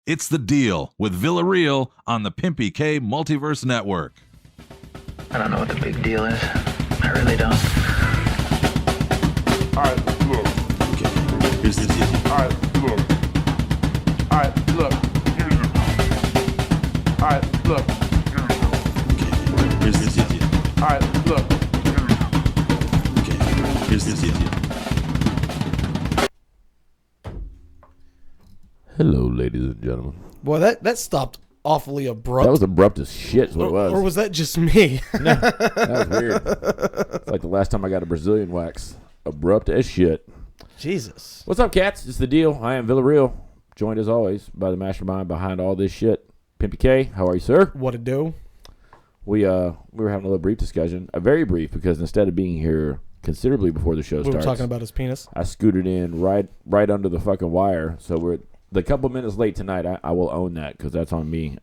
It's The Deal with Villarreal on the Pimpy K Multiverse Network. I don't know what the big deal is. I really don't. All right, look. Okay, here's the deal. All right, look. All right, look. Here's the. All right, look. Okay, here's the deal. All right, look. Okay, here's the deal. Hello, ladies and gentlemen. Boy, that stopped awfully abrupt. That was abrupt as shit, is what it was. Or was that just me? No, that was weird. It's like the last time I got a Brazilian wax. Abrupt as shit. Jesus. What's up, cats? It's The Deal. I am Villarreal, joined as always by the mastermind behind all this shit, Pimpy K. How are you, sir? What to do? We were having a little brief discussion, a very brief, because instead of being here considerably before the show We starts, were talking about his penis. I scooted in right under the fucking wire. So we're the couple minutes late tonight. I will own that because that's on me.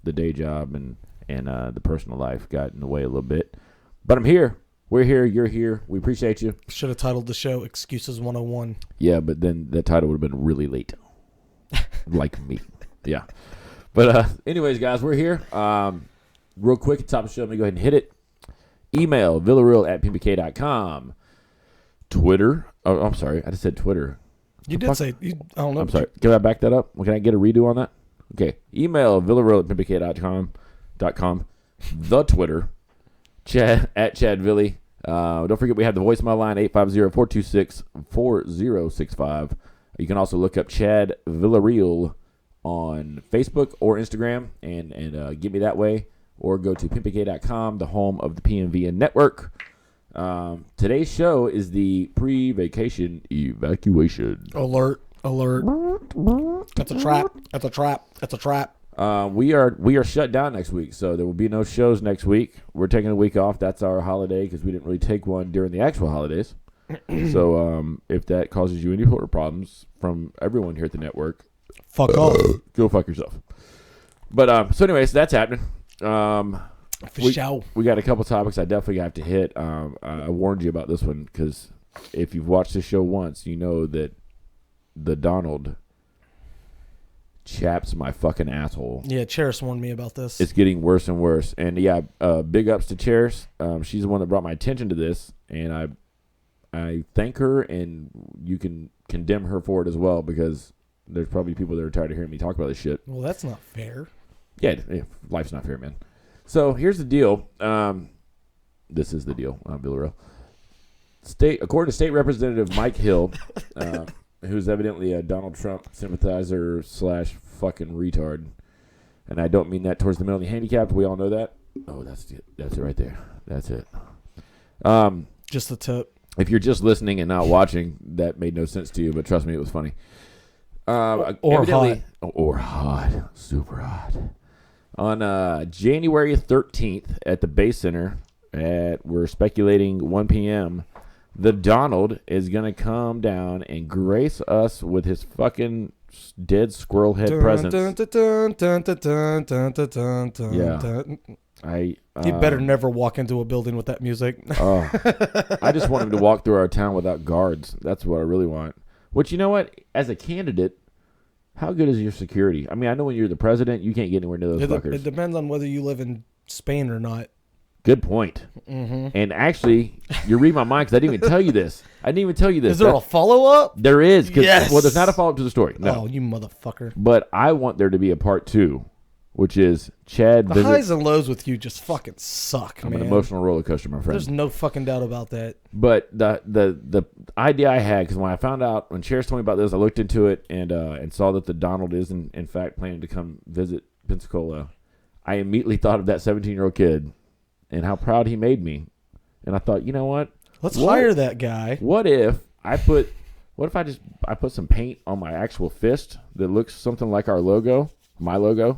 The day job and the personal life got in the way a little bit, but I'm here. We're here. You're here. We appreciate you. Should have titled the show Excuses 101. Yeah, but then that title would have been really late, like me. Yeah, but anyways, guys, we're here. Real quick, at the top of the show, let me go ahead and hit it. Email villarreal@pimpyk.com. Twitter. Oh, I'm sorry. I just said Twitter. You did say, I don't know. I'm sorry. Can I back that up? Can I get a redo on that? Okay. Email villarreal@pimpyk.com. The Twitter. Chad at ChadVilly. Don't forget we have the voicemail line 850-426-4065. You can also look up Chad Villarreal on Facebook or Instagram and get me that way. Or go to pimpyk.com, the home of the PMVN network. Today's show is the Pre-Vacation Evacuation. Alert. That's a trap. That's a trap. That's a trap. We are shut down next week, so there will be no shows next week. We're taking a week off. That's our holiday because we didn't really take one during the actual holidays. So if that causes you any sort of problems from everyone here at the network, Fuck off. go fuck yourself. But so anyways, that's happening. We got a couple topics I definitely have to hit. I warned you about this one because if you've watched this show once, you know that the Donald chaps my fucking asshole. Yeah, Cheris warned me about this. It's getting worse and worse. And yeah, big ups to Cheris. She's the one that brought my attention to this, and I thank her, and you can condemn her for it as well because there's probably people that are tired of hearing me talk about this shit. Well, that's not fair. Yeah, life's not fair, man. So here's the deal. This is the deal. I'm Villarreal. According to State Representative Mike Hill, who's evidently a Donald Trump sympathizer / fucking retard, and I don't mean that towards the mentally handicapped. We all know that. Oh, that's it. That's it right there. That's it. Just the tip. If you're just listening and not watching, that made no sense to you, but trust me, it was funny. Or hot. Or hot. Super hot. On January 13th at the Bay Center, we're speculating 1 p.m., the Donald is going to come down and grace us with his fucking dead squirrel head presence. Yeah. You better never walk into a building with that music. I just want him to walk through our town without guards. That's what I really want. Which, you know what? As a candidate, how good is your security? I mean, I know when you're the president, you can't get anywhere near those fuckers. It depends on whether you live in Spain or not. Good point. Mm-hmm. And actually, you read my mind because I didn't even tell you this. Is there a follow-up? There is. Yes. Well, there's not a follow-up to the story. No. Oh, you motherfucker. But I want there to be a part 2, which is Chad The highs and lows with you just fucking suck, man. I'm an emotional roller coaster, my friend. There's no fucking doubt about that. But the idea I had, because when I found out, when Cheris told me about this, I looked into it and saw that the Donald is, in fact, planning to come visit Pensacola. I immediately thought of that 17-year-old kid and how proud he made me. And I thought, you know what? Let's hire that guy. What if I put some paint on my actual fist that looks something like our logo, my logo,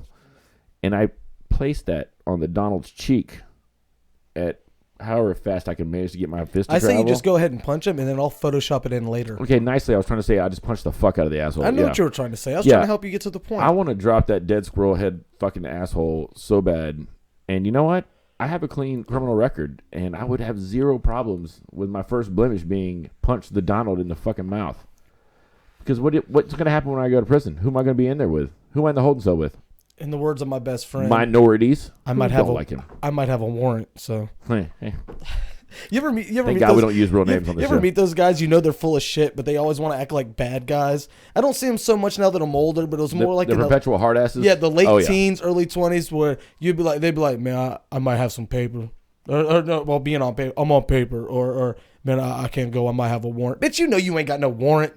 and I placed that on the Donald's cheek at however fast I can manage to get my fist to travel. I say you just go ahead and punch him, and then I'll Photoshop it in later. Okay, nicely. I was trying to say I just punched the fuck out of the asshole. I know what you were trying to say. I was trying to help you get to the point. I want to drop that dead squirrel head fucking asshole so bad. And you know what? I have a clean criminal record, and I would have zero problems with my first blemish being punch the Donald in the fucking mouth. Because what's going to happen when I go to prison? Who am I going to be in there with? Who am I in the holding cell with? In the words of my best friend, Minorities. I might Who have don't a like him. I might have a warrant. So Hey, hey. you ever meet Thank God we don't use real names on the You show. ever meet those guys? You know they're full of shit, but they always want to act like bad guys. I don't see them so much now that I'm older, but it was more like the in perpetual hard asses. the late Oh, yeah. teens, early 20s, where they'd be like, man, I might have some paper, or no, well, being on paper, I'm on paper, or man, I can't go, I might have a warrant. Bitch, you know you ain't got no warrant.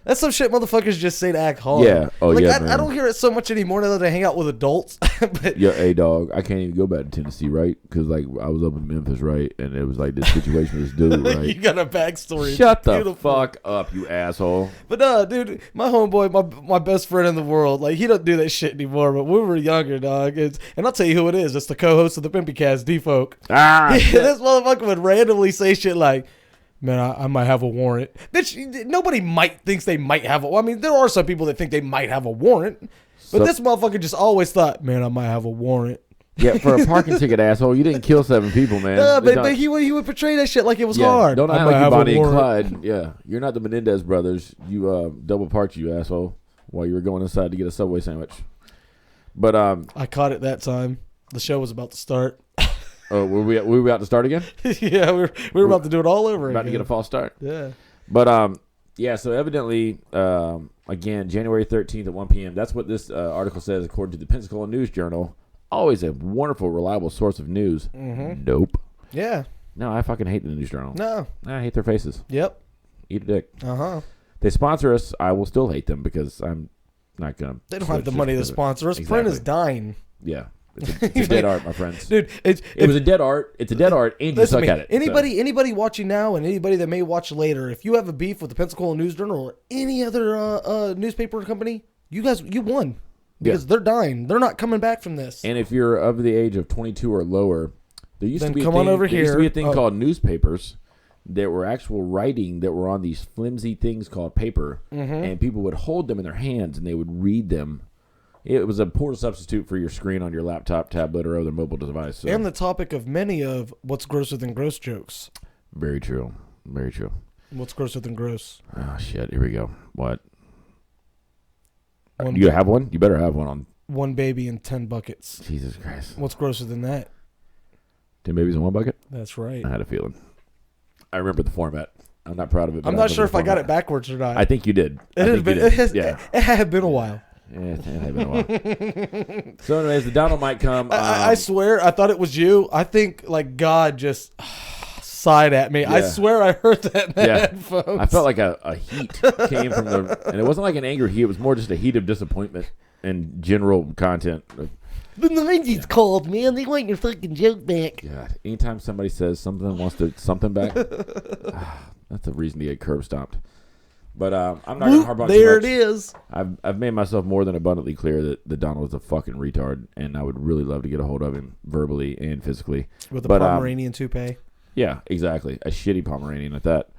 That's some shit motherfuckers just say to act hard. Yeah. Oh, like, yeah, I man. don't hear it so much anymore now that I hang out with adults. But Yeah, hey dog, I can't even go back to Tennessee, right? Because like I was up in Memphis, right, and it was like this situation with this dude, you right? got a backstory. Shut It's the beautiful. fuck up, you asshole. But no, dude, my homeboy, my best friend in the world, like he don't do that shit anymore. But when we were younger, dog, and I'll tell you who it is. It's the co-host of the Pimpy Cast, D-Folk. Ah, This motherfucker would randomly say shit like, man, I might have a warrant. Bitch, nobody thinks they might have a. I mean, there are some people that think they might have a warrant, but So- this motherfucker just always thought, man, I might have a warrant. yeah, for a parking ticket, asshole. You didn't kill 7 people, man. No, They but don't- he would portray that shit like it was yeah, hard. Don't I act might like you have a Bonnie and warrant. Clyde. Yeah, you're not the Menendez brothers. You double parked, you asshole, while you were going inside to get a Subway sandwich. But I caught it that time. The show was about to start. oh, were we about to start again? Yeah, we were about to do it all over About again. to get a false start. Yeah. But yeah. So evidently, again, January 13th at 1 p.m. That's what this article says, according to the Pensacola News Journal. Always a wonderful, reliable source of news. Mm-hmm. Nope. Yeah. No, I fucking hate the News Journal. No. I hate their faces. Yep. Eat a dick. Uh-huh. They sponsor us. I will still hate them because I'm not gonna. They don't have switch the just money to because of it. sponsor us. Print is Exactly. dying. Yeah, it's a dead art, my friends. Dude, It was a dead art. It's a dead art, and you listen suck to me. at it. so. Anybody watching now and anybody that may watch later, if you have a beef with the Pensacola News Journal or any other newspaper company, you won. Because they're dying. They're not coming back from this. And if you're of the age of 22 or lower, there used Then to be come a on thing, over there used to be a here. thing called newspapers that were actual writing that were on these flimsy things called paper, and people would hold them in their hands and they would read them. It was a poor substitute for your screen on your laptop, tablet, or other mobile device. So. And the topic of many of what's grosser than gross jokes. Very true. Very true. What's grosser than gross? Oh, shit. Here we go. What? One, You have one? You better have one on. one baby in 10 buckets. Jesus Christ. What's grosser than that? 10 babies in one bucket? That's right. I had a feeling. I remember the format. I'm not proud of it. But I'm I not remember sure the if I got format. it backwards or not. I think you did. It has been. Yeah. It had been a while. It had been a while. So, anyways, the Donald might come. I swear, I thought it was you. I think like God just sighed at me. I Yeah. swear, I heard that in the Yeah. headphones. I felt like a heat came from the, and it wasn't like an anger heat. It was more just a heat of disappointment and general content. the 90s called, man. They want your fucking joke back. God, anytime somebody says something back, that's a reason to get curb stomped. But I'm not going to harp on There too it much. is. I've made myself more than abundantly clear that Donald is a fucking retard, and I would really love to get a hold of him verbally and physically. With a But, Pomeranian toupee. Yeah, exactly. A shitty Pomeranian at that.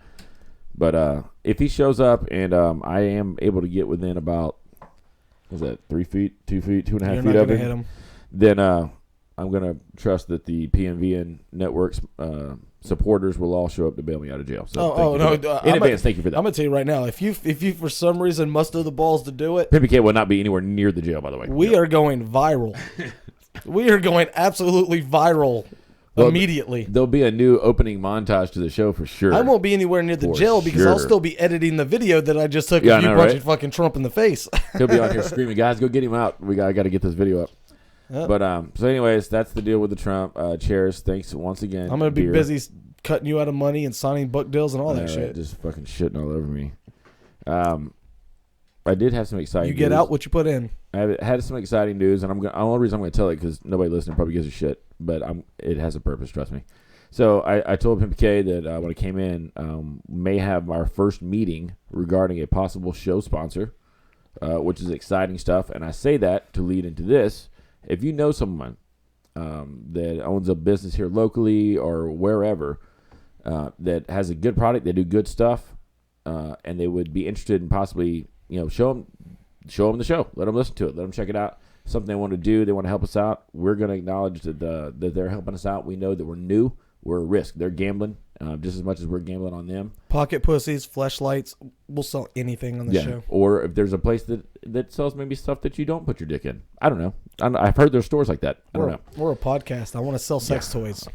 But if he shows up and I am able to get within about, what was that, 3 feet, 2 feet, 2.5 You're feet not of gonna him, hit him. then I'm going to trust that the PMVN network's supporters will all show up to bail me out of jail. So thank you for that. In advance, thank you for that. I'm gonna tell you right now. If you for some reason muster the balls to do it, Pimpy K will not be anywhere near the jail, by the way. we are going viral. We are going absolutely viral Well, immediately. There'll be a new opening montage to the show for sure. I won't be anywhere near the For jail because I'll sure. still be editing the video that I just took Yeah, I of you know, punching right? fucking Trump in the face. He'll be on here screaming, guys, go get him out. I got to get this video up. Yep. But so anyways, that's the deal with the Trump. Chairs, thanks once again. I'm gonna be Beer. busy cutting you out of money and signing book deals and all that All right, shit. just fucking shitting all over me. I did have some exciting You get news. out what you put in. I had some exciting news, and the only reason I'm going to tell it because nobody listening probably gives a shit, but it has a purpose, trust me. So I told Pimpy K that when I came in, may have our first meeting regarding a possible show sponsor, which is exciting stuff. And I say that to lead into this. If you know someone that owns a business here locally or wherever that has a good product, they do good stuff, and they would be interested in possibly, show them the show. Let them listen to it. Let them check it out. Something they want to do. They want to help us out. We're going to acknowledge that they're helping us out. We know that we're new. We're a risk. They're gambling. just as much as we're gambling on them. Pocket pussies, fleshlights. We'll sell anything on the show. Or if there's a place that sells maybe stuff that you don't put your dick in. I don't know. I've heard there's stores like that. I don't know. We're a podcast. I want to sell sex toys.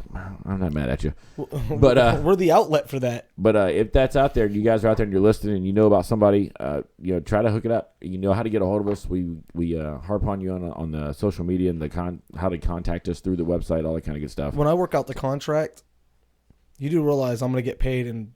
I'm not mad at you. But we're the outlet for that. But if that's out there, you guys are out there and you're listening and you know about somebody, try to hook it up. You know how to get a hold of us. We harp on you on the social media and how to contact us through the website, all that kind of good stuff. When I work out the contract, you do realize I'm going to get paid in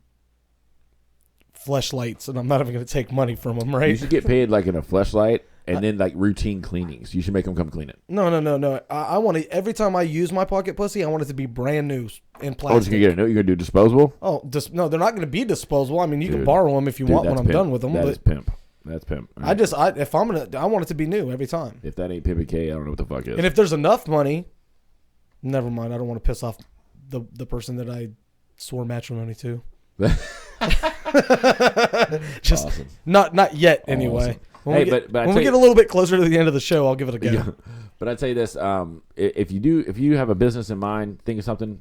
fleshlights, and I'm not even going to take money from them, right? You should get paid like in a fleshlight and then like routine cleanings. You should make them come clean it. No. I want to, every time I use my pocket pussy, I want it to be brand new in plastic. Oh, just going to get a new? You're going to do disposable? Oh, no, they're not going to be disposable. I mean, you can borrow them if you want when I'm done with them. That's pimp. That's pimp. Right. I want it to be new every time. If that ain't Pimpy K, I don't know what the fuck is. And if there's enough money, never mind. I don't want to piss off the person that I swore matrimony to. Just awesome. not yet anyway. Awesome. When we get a little bit closer to the end of the show, I'll give it a go. Yeah. But I'd say this: if you have a business in mind, think of something.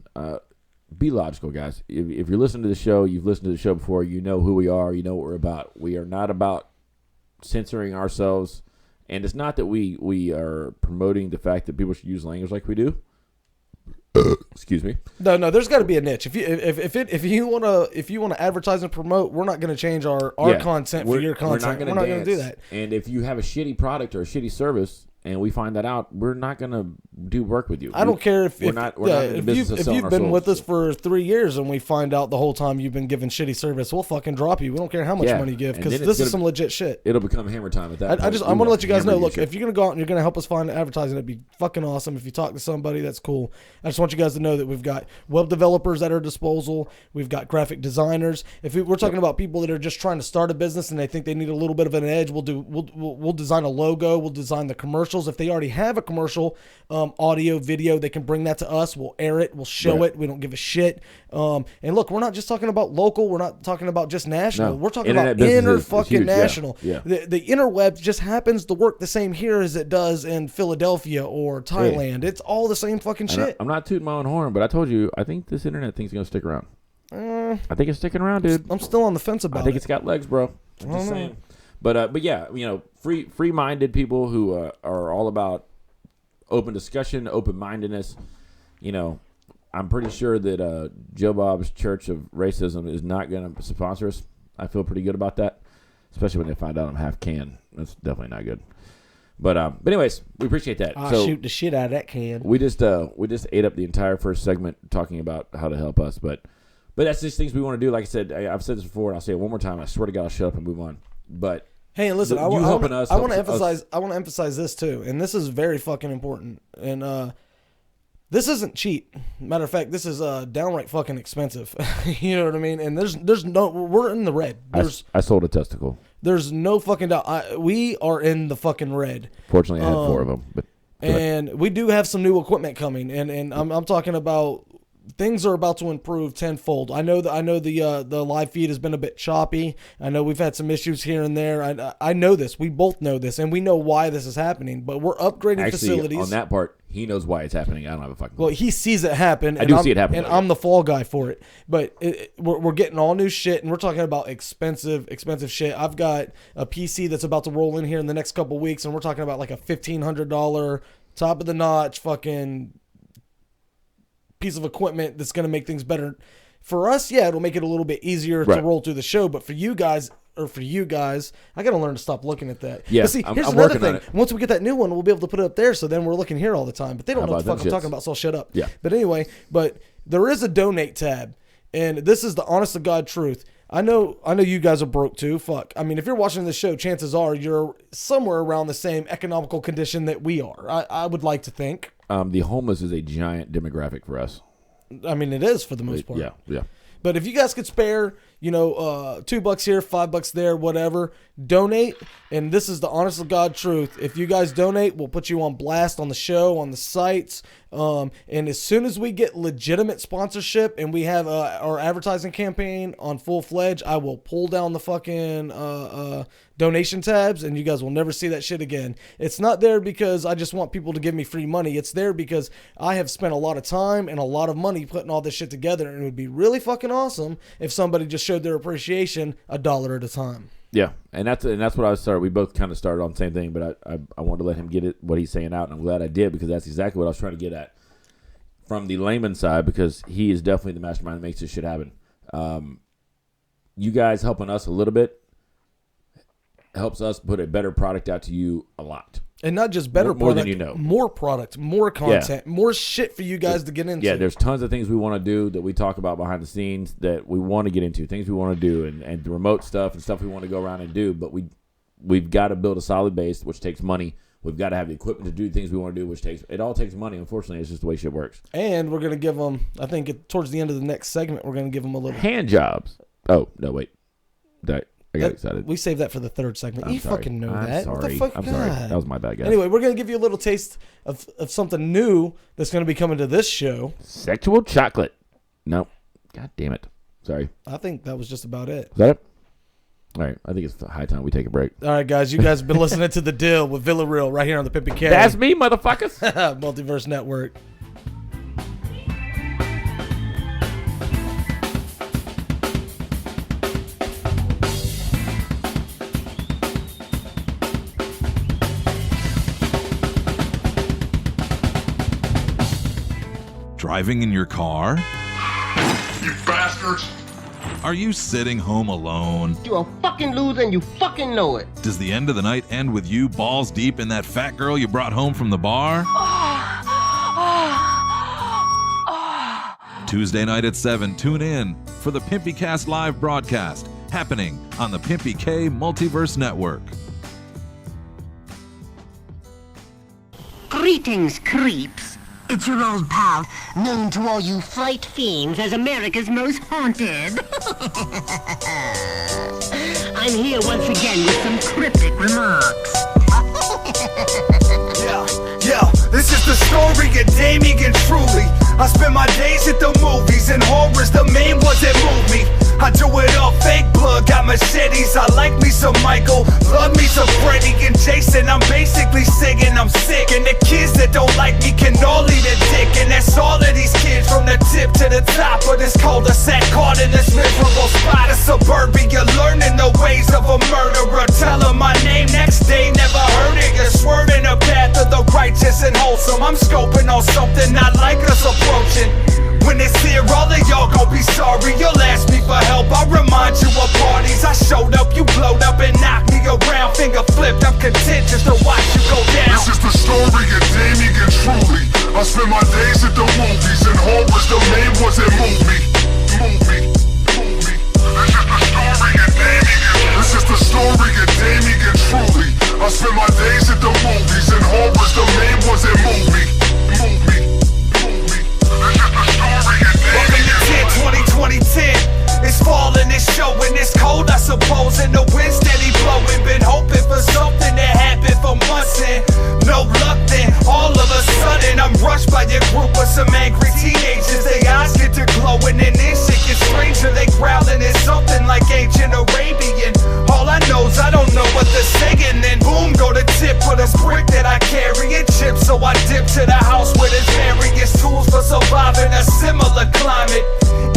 Be logical, guys. If you're listening to the show, you've listened to the show before. You know who we are. You know what we're about. We are not about censoring ourselves, and it's not that we are promoting the fact that people should use language like we do. Excuse me. No. There's got to be a niche. If you want to advertise and promote, we're not going to change our content for your content. We're not going to do that. And if you have a shitty product or a shitty service, and we find that out, we're not going to do work with you. I don't care if we're not in the business of selling you've been our with us souls. for 3 years and we find out the whole time you've been giving shitty service, we'll fucking drop you. We don't care how much money you give because this is some legit shit. It'll become hammer time at that point. I want to let you guys know, look, if you're going to go out and you're going to help us find advertising, it'd be fucking awesome. If you talk to somebody, that's cool. I just want you guys to know that we've got web developers at our disposal. We've got graphic designers. If we're talking about people that are just trying to start a business and they think they need a little bit of an edge, we'll design a logo. We'll design the commercials. If they already have a commercial, audio, video, they can bring that to us. We'll air it. We'll show it. We don't give a shit. And look, we're not just talking about local. We're not talking about just national. No. We're talking Internet about business is fucking huge. national. Yeah. The interweb just happens to work the same here as it does in Philadelphia or Thailand. It's all the same fucking shit. I'm not tooting my own horn, but I told you, I think this internet thing's going to stick around. I think it's sticking around, dude. I'm still on the fence about it. I think it's got legs, bro. I'm just saying. But yeah, free-minded people who are all about open discussion, open-mindedness. I'm pretty sure that Joe Bob's Church of Racism is not going to sponsor us. I feel pretty good about that, especially when they find out I'm half can. That's definitely not good. But anyways, we appreciate that. I'll shoot the shit out of that can. We just ate up the entire first segment talking about how to help us, but that's just things we want to do. Like I said, I've said this before, and I'll say it one more time. I swear to God, I'll shut up and move on. But hey, and listen, I you want helping us. I want to emphasize. I want to emphasize this too, and this is very fucking important. And this isn't cheap. Matter of fact, this is downright fucking expensive. You know what I mean? And there's no. We're in the red. I sold a testicle. There's no fucking doubt. We are in the fucking red. Fortunately, I had 4 of them. But and we do have some new equipment coming, and I'm talking about. Things are about to improve tenfold. I know the live feed has been a bit choppy. I know we've had some issues here and there. I know this. We both know this, and we know why this is happening. But we're upgrading facilities. On that part, he knows why it's happening. I don't have a fucking. Well, he sees it happen. I do see it happen, and I'm the fall guy for it. But we're getting all new shit, and we're talking about expensive shit. I've got a PC that's about to roll in here in the next couple weeks, and we're talking about like a $1,500 top of the notch fucking piece of equipment that's going to make things better for us. Yeah, it'll make it a little bit easier to roll through the show, but for you guys, I got to learn to stop looking at that. Yeah, but see, here's another thing. Once we get that new one, we'll be able to put it up there, so then we're looking here all the time. But they don't know what the fuck I'm talking about, so I'll shut up. Yeah. But anyway, there is a donate tab, and this is the honest to God truth. I know you guys are broke too. Fuck. I mean, if you're watching this show, chances are you're somewhere around the same economical condition that we are. I would like to think. The homeless is a giant demographic for us. I mean, it is for the most part. Yeah. But if you guys could spare, $2 here, $5 there, whatever. Donate, and this is the honest to God truth. If you guys donate, we'll put you on blast on the show, on the sites. And as soon as we get legitimate sponsorship and we have our advertising campaign on full-fledged, I will pull down the fucking donation tabs, and you guys will never see that shit again. It's not there because I just want people to give me free money. It's there because I have spent a lot of time and a lot of money putting all this shit together, and it would be really fucking awesome if somebody just showed their appreciation $1 at a time. Yeah, and that's what I was started. We both kind of started on the same thing, but I wanted to let him get what he's saying out, and I'm glad I did because that's exactly what I was trying to get at from the layman side, because he is definitely the mastermind that makes this shit happen. You guys helping us a little bit helps us put a better product out to you a lot. And not just better more product, than you know. More product, more content, more shit for you guys to get into. Yeah, there's tons of things we want to do that we talk about behind the scenes that we want to get into, things we want to do, and the remote stuff and stuff we want to go around and do. But we've got to build a solid base, which takes money. We've got to have the equipment to do things we want to do, which it all takes money. Unfortunately, it's just the way shit works. And we're going to give them, I think towards the end of the next segment, we're going to give them a little hand jobs. Oh, no, wait. I got excited. We saved that for the third segment. I'm you sorry. fucking know I'm that. Sorry. What the fuck? I'm God. sorry. That was my bad, guys. Anyway, we're going to give you a little taste of something new that's going to be coming to this show. Sexual chocolate. No. God damn it. Sorry. I think that was just about it. Is that it? All right. I think it's high time we take a break. All right, guys. You guys have been listening to The Deal with Villarreal right here on the Pimpy K. That's me, motherfuckers. Multiverse Network. Driving in your car? You bastards! Are you sitting home alone? You're a fucking loser and you fucking know it. Does the end of the night end with you balls deep in that fat girl you brought home from the bar? Tuesday night at 7, tune in for the Pimpy Cast live broadcast happening on the Pimpy K Multiverse Network. Greetings, creeps. It's your old pal, known to all you fright fiends as America's most haunted. I'm here once again with some cryptic remarks. Yeah, this is the story of Damien truly. I spend my days at the movies and horror's the main ones that move me. I do it all fake blood, got machetes. I like me some Michael, love me some Freddy and Jason. I'm basically singing I'm sick, and the kids that don't like me can all eat a dick. And that's all of these kids from the tip to the top of this cul-de-sac, caught in this miserable spot of suburbia, learning the ways of a murderer. Tell them my name next day, never heard it. You're swerving the path of the righteous and wholesome. I'm scoping on something not like us approaching. When it's here, all of y'all gon' be sorry. You'll ask me for help, I'll remind you of parties. I showed up, you blowed up and knocked me around. Finger flipped, I'm content just to watch you go down. This is the story of Damien truly. I spend my days at the movies and horror's the main ones that move me. This is the story of Damien truly. I spend my days at the movies and horror's the main ones that move me. Welcome to 2010. It's fall and it's showing, it's cold I suppose, and the wind steady blowing. Been hoping for something to happen for months and no luck, then all of a sudden I'm rushed by a group of some angry teenagers. Their eyes get to glowing and this shit gets stranger. They growling, it's something like ancient Arabian. All I know is I don't know what they're saying. Then boom, go the tip for this brick that I carry and chip. So I dip to the house where there's various tools for surviving a similar climate.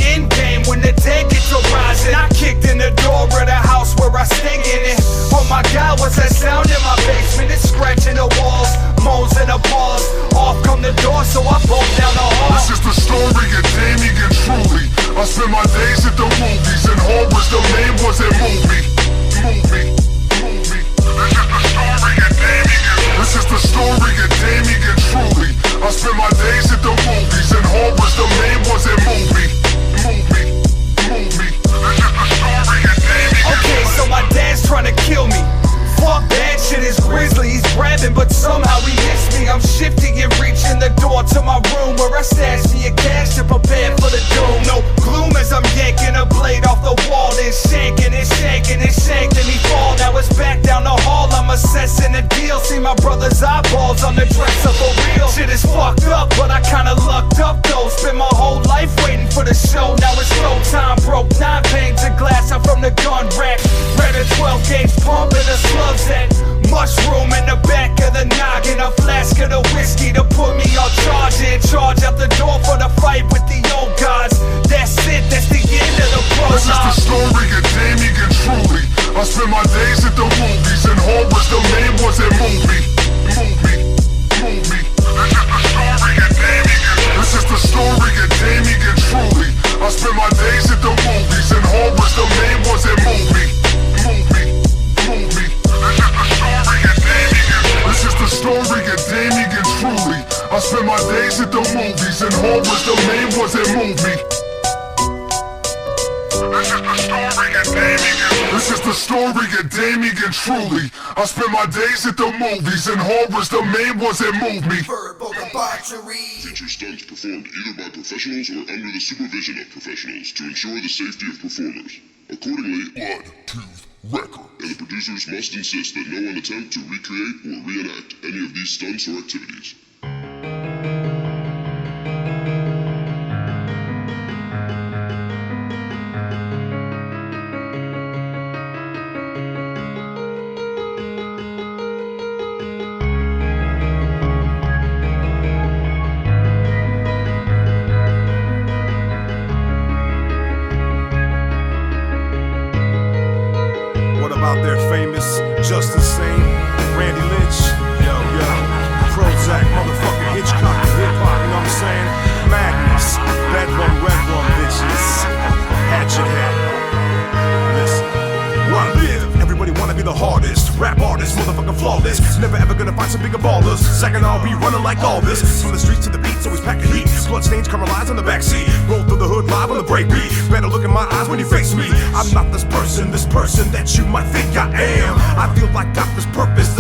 In game when the day gets arising, I kicked in the door of the house where I stay in it. Oh my God, what's that sound in my basement? It's scratching the walls, moans and a pause. Off come the door, so I bolt down the hall. This is the story of Damien truly. I spend my days at the movies and horror's the main ones that move me. This is the story of Damien truly. I spend my days at the movies and horror's the main ones that move me. Okay, so my dad's trying to kill me. Fuck that shit is grisly, he's grabbing, but somehow he missed me. I'm shifting and reaching the door to to my room where I stash me a cash to prepare for the doom. No gloom as I'm yanking a blade off the wall, then shanking and shanking and shanking me fall. Now it's back down the hall, I'm assessing the deal. See my brother's eyeballs on the dresser for real. Shit is fucked up, but I kinda lucked up though. Spent my whole life waiting for the show, now it's no time. Broke 9 panes of glass out from the gun rack. Red a 12 gauge pump and the slugs at. Mushroom in the back of the noggin. A flask of the whiskey to put me on charge. And charge out the door for the fight with the old gods. That's it, that's the end of the prologue. This is the story of Damien and Truly. I spend my days at the movies, and horror's the main ones that move me. This is the story of Damien and Truly. I spend my days at the movies, and horror's the main ones that move me. This is the story of Damien and Truly. I spend my days at the movies, and horror's the main ones that move me. This is the story of Damien and Truly. I spend my days at the movies, and horror's the main ones that move me. Feature stunts performed either by professionals or under the supervision of professionals to ensure the safety of performers. Accordingly, Blood Tooth Record. And the producers must insist that no one attempt to recreate or reenact any of these stunts or activities. They're famous, just the same. Randy Lynch, yo, Prozac, motherfucking Hitchcock, hip-hop, you know what I'm saying? Madness, bedroom, red room, bitches. Hatchet hat. Listen, where I live, everybody wanna be the hardest. Rap artist, motherfucking flawless. Never ever gonna find some bigger ballers. Second, I'll be running like all this. From the streets to the beats, always packing heat. Bloodstains caramelize on the backseat. Roll through the hood live on the breakbeat. Better look in my eyes when you face me. I'm not this person that you might think I am. I feel like got this purpose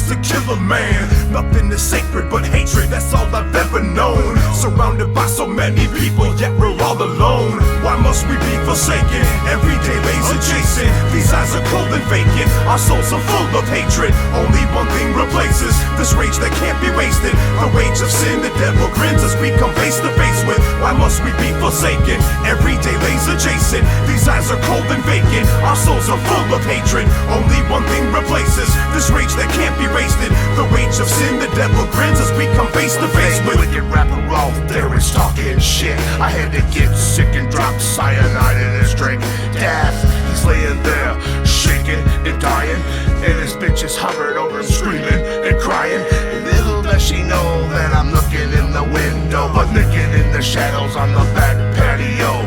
to kill a man. Nothing is sacred but hatred, that's all I've ever known. Surrounded by so many people, yet we're all alone. Why must we be forsaken? Every day lays adjacent. These eyes are cold and vacant. Our souls are full of hatred. Only one thing replaces this rage that can't be wasted. The wage of sin, the devil grins as we come face to face with. Why must we be forsaken? Every day lays adjacent. These eyes are cold and vacant. Our souls are full of hatred. Only one thing replaces this rage that can't be wasted. The wage of sin, the devil grins as we come face to face with. Wicked rapper off there is talking shit. I had to get sick and drop cyanide in his drink. Death, he's laying there, shaking and dying, and his bitches hovered over him, screaming and crying. Little does she know that I'm looking in the window, but naked in the shadows on the back patio.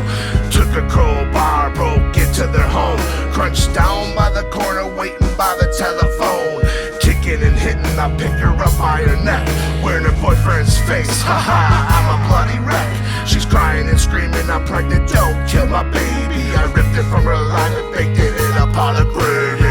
Took a crowbar, broke into their home, crunched down by the corner, waiting by the telephone. Kicking and hitting, I pick her up by her neck, wearing her boyfriend's face. Haha, I'm a bloody wreck. She's crying and screaming, I'm pregnant, don't kill my baby. I ripped it from her alive and baked it in a pot of gravy.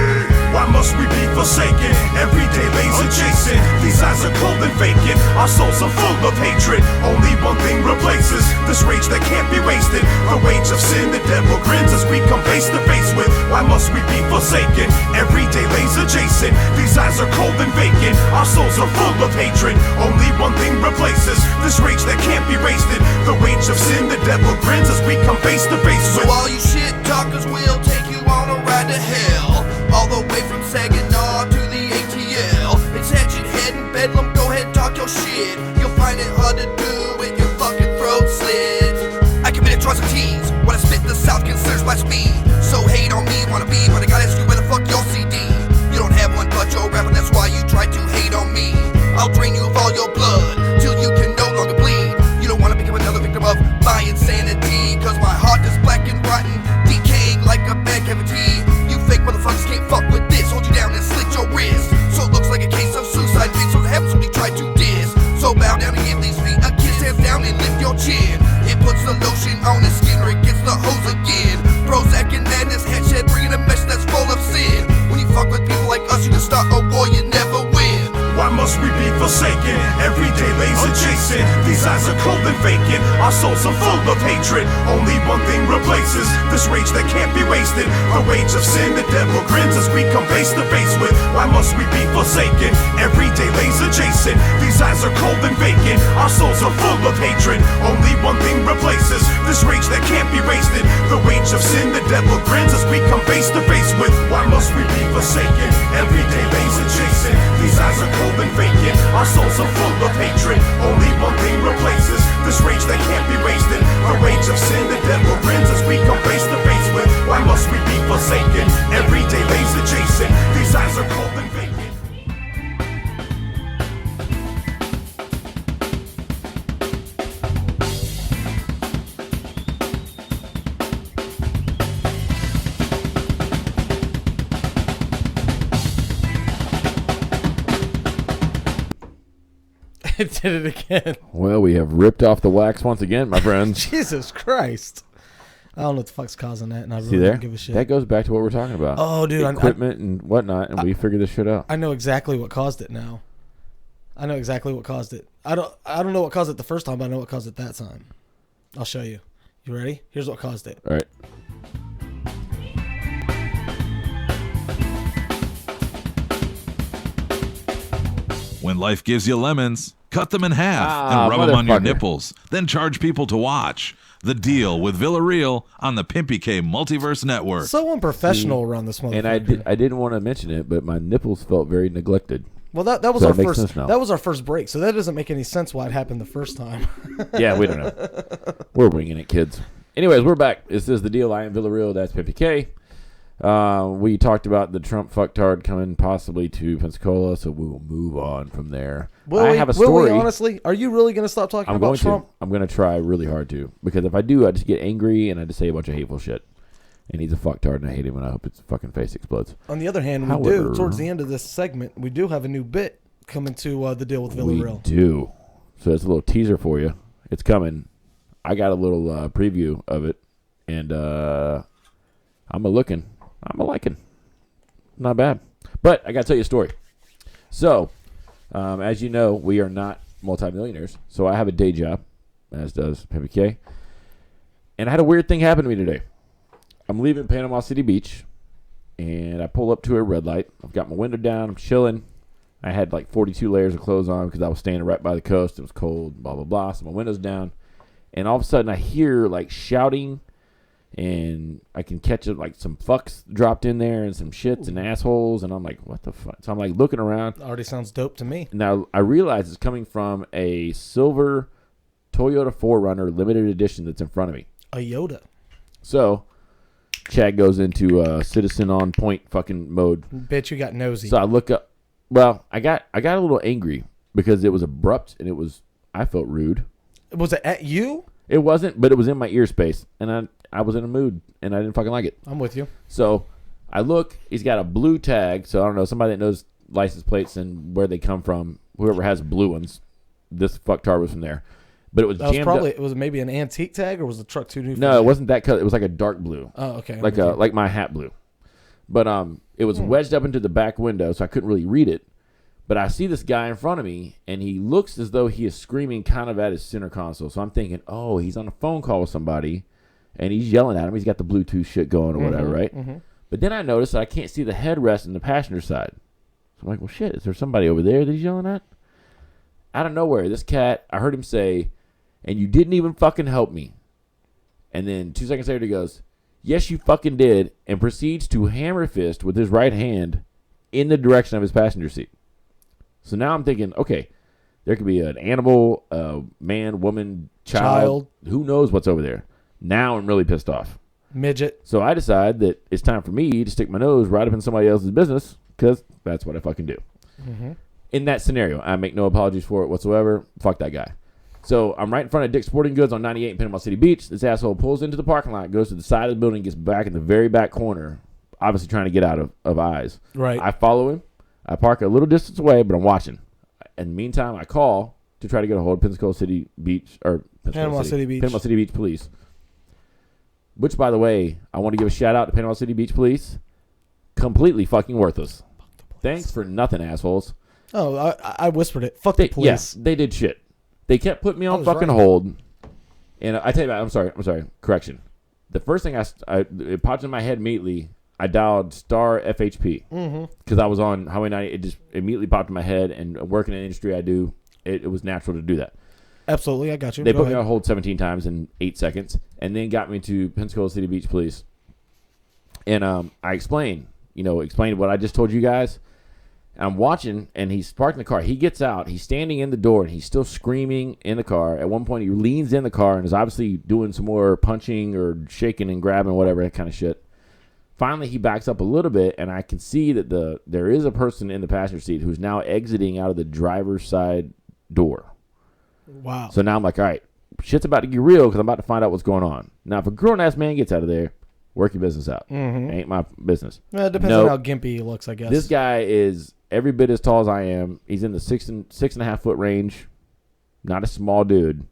Why must we be forsaken? Every day lays adjacent. These eyes are cold and vacant. Our souls are full of hatred. Only one thing replaces this rage that can't be wasted. The wage of sin, the devil grins as we come face to face with. Why must we be forsaken? Every day lays adjacent. These eyes are cold and vacant. Our souls are full of hatred. Only one thing replaces this rage that can't be wasted. The wage of sin, the devil grins as we come face to face with. So all you shit talkers will take you on a ride to hell. All the way from Saginaw to the ATL. It's Hatchet Head and Bedlam, go ahead and talk your shit. You'll find it hard to do with your fucking throat slit. I commit atrocities when I spit the South considers blasphemy. So hate on me, wanna be, but I gotta ask you where the fuck your CD? You don't have one but your rapper, that's why you try to hate on me. I'll drain you of all your blood till you can no longer bleed. You don't wanna become another victim of my insanity, cause my heart is black and rotten, decaying like a bad cavity. Fake motherfuckers can't fuck with this. Hold you down and slit your wrist. So it looks like a case of suicide. Bitch, so what happens when you try to diss? So bow down and give these feet a kiss. Hands down and lift your chin. It puts the lotion on his skin or it gets the hose again. Prozac and madness, headshot, bringing a mesh that's full of sin. When you fuck with people like us, you can start a war, you never win. Why must we be forsaken. Every day lays adjacent. These eyes are cold and vacant. Our souls are full of hatred. Only one thing replaces this rage that can't be wasted. The wage of sin, the devil grins as we come face to face with. Why must we be forsaken? Every day lays adjacent. These eyes are cold and vacant. Our souls are full of hatred. Only one thing replaces this rage that can't be wasted. The wage of sin, the devil grins as we come face to face with. Why must we be forsaken? Every day lays adjacent. These eyes are cold and vacant. Our souls are full of hatred. Only one thing replaces this rage that can't be wasted. The rage of sin, the devil grins as we come face to face with. Why must we be forsaken? Every day lays adjacent. These eyes are cold and vacant. It did it again. Well, we have ripped off the wax once again, my friends. Jesus Christ. I don't know what the fuck's causing that, and I See really there? don't give a shit. That goes back to what we're talking about. Oh, dude. Equipment and whatnot, and we figured this shit out. I know exactly what caused it now. I know exactly what caused it. I don't know what caused it the first time, but I know what caused it that time. I'll show you. You ready? Here's what caused it. All right. When life gives you lemons, cut them in half Ah, and rub them on your motherfucker. nipples. Then charge people to watch. The Deal with Villarreal on the Pimpy K Multiverse Network. So unprofessional around this motherfucker. And I didn't want to mention it, but my nipples felt very neglected. Well, that was So our that makes first. sense now. That was our first break. So that doesn't make any sense why it happened the first time. Yeah, we don't know. We're winging it, kids. Anyways, we're back. This is The Deal. I am Villarreal. That's Pimpy K. We talked about the Trump fucktard coming possibly to Pensacola, so we will move on from there. I have a story. Will we honestly? Are you really going to stop talking about Trump? I'm going to try really hard to, because if I do, I just get angry and I just say a bunch of hateful shit. And he's a fucktard, and I hate him, and I hope his fucking face explodes. On the other hand, However, towards the end of this segment, we do have a new bit coming to The Deal with Villarreal. We do. So it's a little teaser for you. It's coming. I got a little preview of it, and I'm a-liking. Not bad. But I got to tell you a story. So, as you know, we are not multimillionaires. So I have a day job, as does Pimpy K. And I had a weird thing happen to me today. I'm leaving Panama City Beach, and I pull up to a red light. I've got my window down. I'm chilling. I had like 42 layers of clothes on because I was standing right by the coast. It was cold, blah, blah, blah. So my window's down. And all of a sudden, I hear like shouting, and I can catch it like some fucks dropped in there and some shits and assholes. And I'm like, what the fuck? So I'm like looking around. Already sounds dope to me. Now, I realize it's coming from a silver Toyota 4Runner limited edition that's in front of me. A Yoda. So Chad goes into citizen on point fucking mode. Bet you got nosy. So I look up. Well, I got a little angry because it was abrupt and I felt rude. Was it at you? It wasn't, but it was in my ear space, and I was in a mood, and I didn't fucking like it. I'm with you. So I look. He's got a blue tag, so I don't know, somebody that knows license plates and where they come from. Whoever has blue ones, this fucktard was from there. But it was jammed up. It was maybe an antique tag, or was the truck too new? No, it wasn't that color. It was like a dark blue. Oh, okay. Like my hat blue. But it was wedged up into the back window, so I couldn't really read it. But I see this guy in front of me, and he looks as though he is screaming kind of at his center console. So I'm thinking, oh, he's on a phone call with somebody, and he's yelling at him. He's got the Bluetooth shit going or whatever, right? Mm-hmm. But then I notice that I can't see the headrest in the passenger side. So I'm like, well, shit, is there somebody over there that he's yelling at? Out of nowhere, this cat, I heard him say, and you didn't even fucking help me. And then 2 seconds later, he goes, yes, you fucking did, and proceeds to hammer fist with his right hand in the direction of his passenger seat. So now I'm thinking, okay, there could be an animal, a man, woman, child. Who knows what's over there? Now I'm really pissed off. Midget. So I decide that it's time for me to stick my nose right up in somebody else's business because that's what I fucking do. Mm-hmm. In that scenario, I make no apologies for it whatsoever. Fuck that guy. So I'm right in front of Dick's Sporting Goods on 98 in Panama City Beach. This asshole pulls into the parking lot, goes to the side of the building, gets back in the very back corner, obviously trying to get out of eyes. Right. I follow him. I park a little distance away, but I'm watching. In the meantime, I call to try to get a hold of Panama City Beach Police. Which, by the way, I want to give a shout out to Panama City Beach Police. Completely fucking worthless. Thanks for nothing, assholes. Oh, I whispered it. Fuck the police. Yes, they did shit. They kept putting me on fucking hold. And I tell you what, I'm sorry. Correction. The first thing it popped in my head immediately. I dialed star FHP because I was on Highway 90. It just immediately popped in my head. And working in the industry I do, it was natural to do that. Absolutely, I got you. They put me on hold 17 times in 8 seconds, and then got me to Pensacola City Beach Police. And I explained what I just told you guys. I'm watching, and he's parked in the car. He gets out. He's standing in the door, and he's still screaming in the car. At one point, he leans in the car and is obviously doing some more punching or shaking and grabbing, whatever, that kind of shit. Finally, he backs up a little bit, and I can see that there is a person in the passenger seat who's now exiting out of the driver's side door. Wow. So now I'm like, all right, shit's about to get real because I'm about to find out what's going on. Now, if a grown-ass man gets out of there, work your business out. Ain't my business. Well, it depends on how gimpy he looks, I guess. This guy is every bit as tall as I am. He's in the 6.5 foot range. Not a small dude.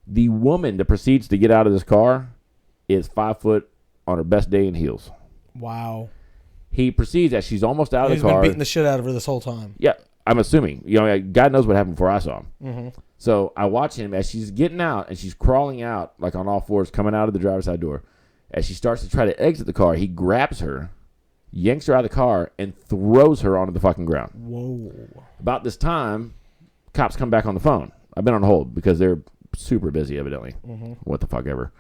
The woman that proceeds to get out of this car is 5 foot on her best day in heels. Wow. He proceeds as she's almost out of the car. He's been beating the shit out of her this whole time. Yeah, I'm assuming. God knows what happened before I saw him. So I watch him as she's getting out, and she's crawling out, like on all fours, coming out of the driver's side door. As she starts to try to exit the car, he grabs her, yanks her out of the car, and throws her onto the fucking ground. Whoa. About this time, cops come back on the phone. I've been on hold because they're super busy, evidently. What the fuck ever.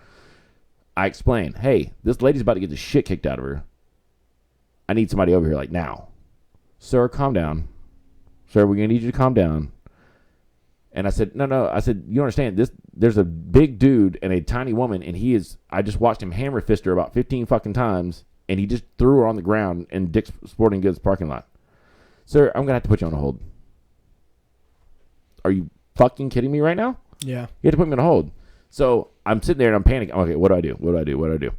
I explain, hey, this lady's about to get the shit kicked out of her. I need somebody over here, like, now. Sir, calm down. Sir, we're going to need you to calm down. And I said, no. I said, you understand, there's a big dude and a tiny woman, and I just watched him hammer fist her about 15 fucking times, and he just threw her on the ground in Dick's Sporting Goods parking lot. Sir, I'm going to have to put you on a hold. Are you fucking kidding me right now? Yeah. You have to put me on a hold. So I'm sitting there and I'm panicking. Okay, what do I do?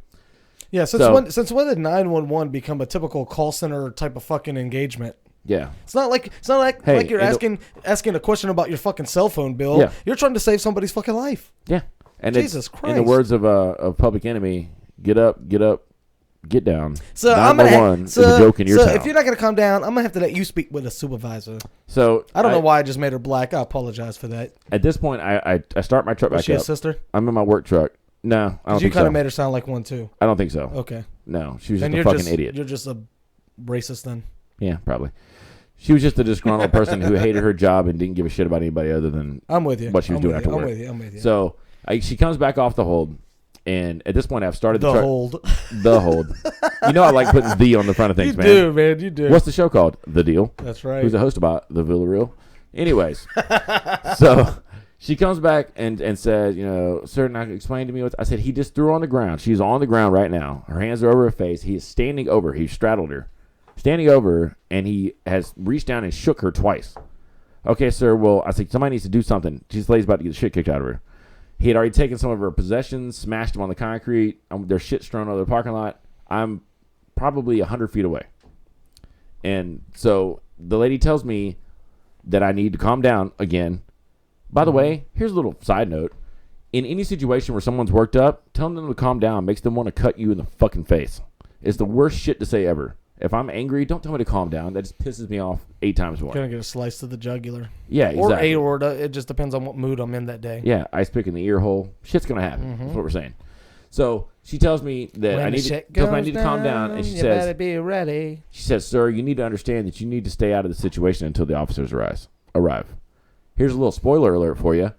Yeah, since when did 911 become a typical call center type of fucking engagement? Yeah. It's not like you're asking a question about your fucking cell phone bill. Yeah. You're trying to save somebody's fucking life. Yeah. And Jesus Christ. In the words of Public Enemy, get up, get down. So 911 is a joke in your town. if you're not gonna calm down, I'm gonna have to let you speak with a supervisor. So I don't know why I just made her black. I apologize for that. At this point, I start my truck back up. Was she a sister? I'm in my work truck. No, I don't think so. You kind of made her sound like one too. I don't think so. Okay. No, she was just a fucking idiot. You're just a racist then. Yeah, probably. She was just a disgruntled person who hated her job and didn't give a shit about anybody other than I'm with you. what she was doing after work. I'm with you. So she comes back off the hold, and at this point, I've started the truck. Hold. The hold. You know I like putting the on the front of things, man. You do, man. You do. What's the show called? The Deal. That's right. Who's the host about the Villarreal? Anyways, so she comes back and says, sir, now explain to me what I said. He just threw her on the ground. She's on the ground right now. Her hands are over her face. He is standing over her. He straddled her. Standing over her, and he has reached down and shook her twice. Okay, sir, well, I said, somebody needs to do something. This lady's about to get the shit kicked out of her. He had already taken some of her possessions, smashed them on the concrete. There's shit strewn over the parking lot. I'm probably 100 feet away. And so the lady tells me that I need to calm down again. By the way, here's a little side note. In any situation where someone's worked up, telling them to calm down makes them want to cut you in the fucking face. It's the worst shit to say ever. If I'm angry, don't tell me to calm down. That just pisses me off 8 times more. Gonna get a slice to the jugular. Yeah, exactly. Or aorta. It just depends on what mood I'm in that day. Yeah, ice pick in the ear hole. Shit's gonna happen. That's what we're saying. So she tells me that I need to calm down, and she says, better be ready. She says, sir, you need to understand that you need to stay out of the situation until the officers arrive. Here's a little spoiler alert for you.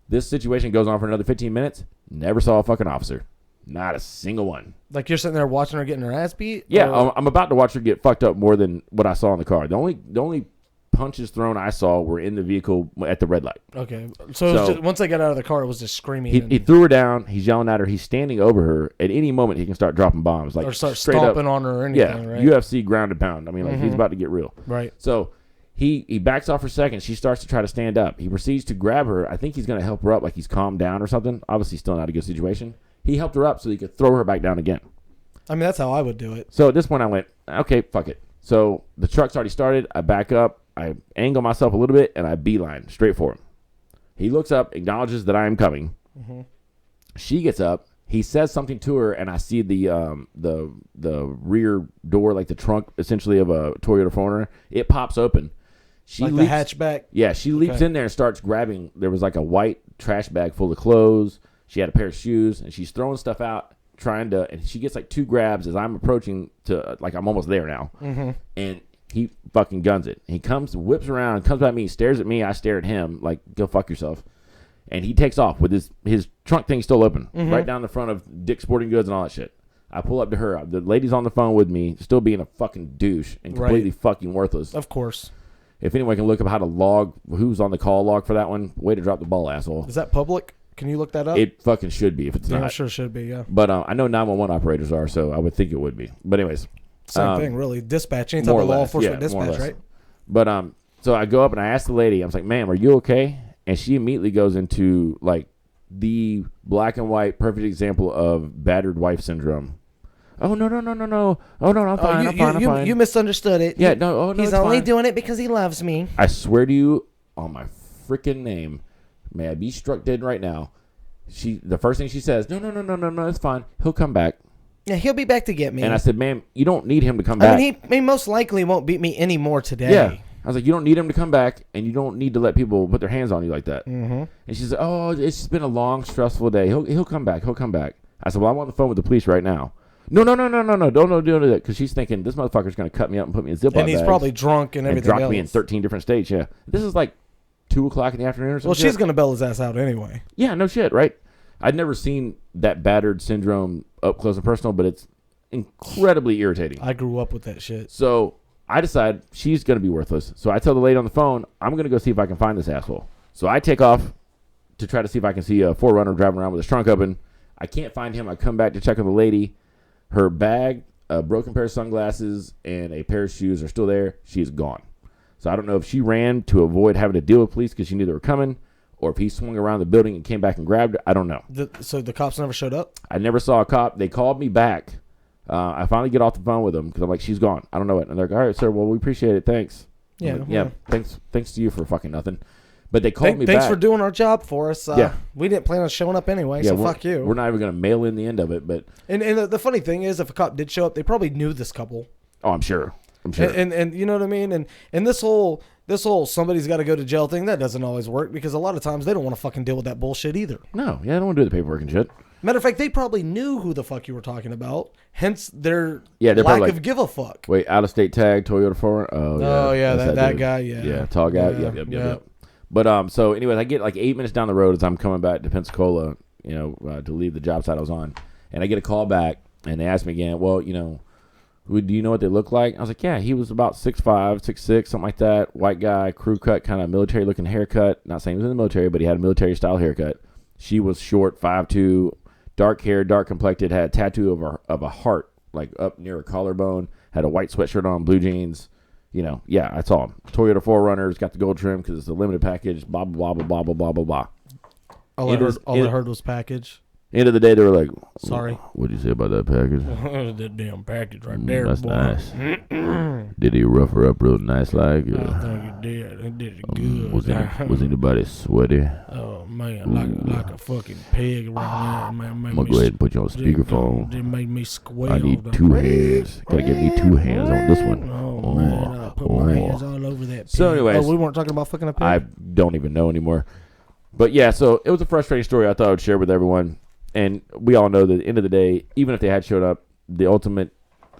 This situation goes on for another 15 minutes. Never saw a fucking officer. Not a single one. Like you're sitting there watching her getting her ass beat? Yeah, I'm about to watch her get fucked up more than what I saw in the car. The only punches thrown I saw were in the vehicle at the red light. Okay. So it was just, once they got out of the car, it was just screaming. He threw her down. He's yelling at her. He's standing over her. At any moment, he can start dropping bombs. Like or start straight stomping up, on her or anything, right? UFC ground and pound. I mean, he's about to get real. Right. So he backs off for a second. She starts to try to stand up. He proceeds to grab her. I think he's going to help her up like he's calmed down or something. Obviously, still not a good situation. He helped her up so he could throw her back down again. I mean, that's how I would do it. So at this point, I went, okay, fuck it. So the truck's already started. I back up. I angle myself a little bit, and I beeline straight for him. He looks up, acknowledges that I am coming. She gets up. He says something to her, and I see the rear door, like the trunk, essentially, of a Toyota 4Runner. It pops open. She like leaps, the hatchback? Yeah, she leaps Okay. in there and starts grabbing. There was like a white trash bag full of clothes. She had a pair of shoes, and she's throwing stuff out, and she gets like 2 grabs as I'm approaching to, like, I'm almost there now. Mm-hmm. And he fucking guns it. He whips around, comes at me, stares at me. I stare at him like, go fuck yourself. And he takes off with his trunk thing still open, right down the front of Dick's Sporting Goods and all that shit. I pull up to her. The lady's on the phone with me, still being a fucking douche and completely fucking worthless. Of course. If anyone can look up how to log who's on the call log for that one, way to drop the ball, asshole. Is that public? Can you look that up? It fucking should be if it's not. I'm sure it should be, yeah. But I know 911 operators are, so I would think it would be. But anyways. Same thing, really. Dispatch. Any type of law enforcement dispatch, right? But so I go up and I ask the lady, I was like, ma'am, are you okay? And she immediately goes into, like, the black and white perfect example of battered wife syndrome. Oh, no. Oh, no, I'm fine, I'm fine. You misunderstood it. Yeah, no, he's only doing it because he loves me. I swear to you, on my freaking name, may I be struck dead right now. The first thing she says, no, it's fine. He'll come back. Yeah, he'll be back to get me. And I said, ma'am, you don't need him to come back. I mean, he most likely won't beat me anymore today. Yeah. I was like, you don't need him to come back, and you don't need to let people put their hands on you like that. Mm-hmm. And she said, oh, it's just been a long, stressful day. He'll come back. He'll come back. I said, well, I'm on the phone with the police right now. No, don't do that, because she's thinking this motherfucker's going to cut me up and put me in Ziploc bags. And he's probably drunk and everything drop else. me in 13 different states, yeah. This is like 2 o'clock in the afternoon or something. Well, she's going to bail his ass out anyway. Yeah, no shit, right? I'd never seen that battered syndrome up close and personal, but it's incredibly irritating. I grew up with that shit. So I decide she's going to be worthless. So I tell the lady on the phone, I'm going to go see if I can find this asshole. So I take off to try to see if I can see a 4Runner driving around with his trunk open. I can't find him. I come back to check on the lady. Her bag, a broken pair of sunglasses, and a pair of shoes are still there. She's gone. So I don't know if she ran to avoid having to deal with police because she knew they were coming, or if he swung around the building and came back and grabbed her. I don't know. So the cops never showed up? I never saw a cop. They called me back. I finally get off the phone with them because I'm like, she's gone. I don't know it. And they're like, all right, sir. Well, we appreciate it. Thanks. Yeah. Like, yeah. Thanks to you for fucking nothing. But they called me back. Thanks for doing our job for us. Yeah. We didn't plan on showing up anyway, so fuck you. We're not even going to mail in the end of it. But And the funny thing is, if a cop did show up, they probably knew this couple. Oh, I'm sure. And you know what I mean? And this whole somebody's got to go to jail thing, that doesn't always work because a lot of times they don't want to fucking deal with that bullshit either. No, yeah, I don't want to do the paperwork and shit. Matter of fact, they probably knew who the fuck you were talking about, hence their they're lack like, of give a fuck. Wait, out of state tag, Toyota 4? Oh yeah, that guy, yeah. Yeah, tall guy. Yep. But so anyways, I get like 8 minutes down the road as I'm coming back to Pensacola, to leave the job site I was on, and I get a call back, and they ask me again, well, do you know what they look like? I was like, yeah, he was about 6'5", 6'6", something like that. White guy, crew cut, kind of military-looking haircut. Not saying he was in the military, but he had a military-style haircut. She was short, 5'2", dark hair, dark complected, had a tattoo of a heart, like up near her collarbone, had a white sweatshirt on, blue jeans. Yeah, I saw him. Toyota 4Runners, got the gold trim because it's a limited package, blah, blah, blah, blah, blah, blah, blah, blah. All I heard was package. End of the day, they were like, sorry. What'd you say about that package? That damn package right there, that's boy. Nice. Did he rough her up real nice like? I think he did. He did it good. Was anybody sweaty? Oh, man, like a fucking pig around there. Man, I'm going to go ahead and put you on speakerphone. It made me squeal. I need 2 hands. Gotta give me 2 hands on this one. Oh, man, I put my hands all over that pig. So anyways. We weren't talking about fucking a pig? I don't even know anymore. But yeah, so it was a frustrating story I thought I would share with everyone. And we all know that at the end of the day, even if they had showed up, the ultimate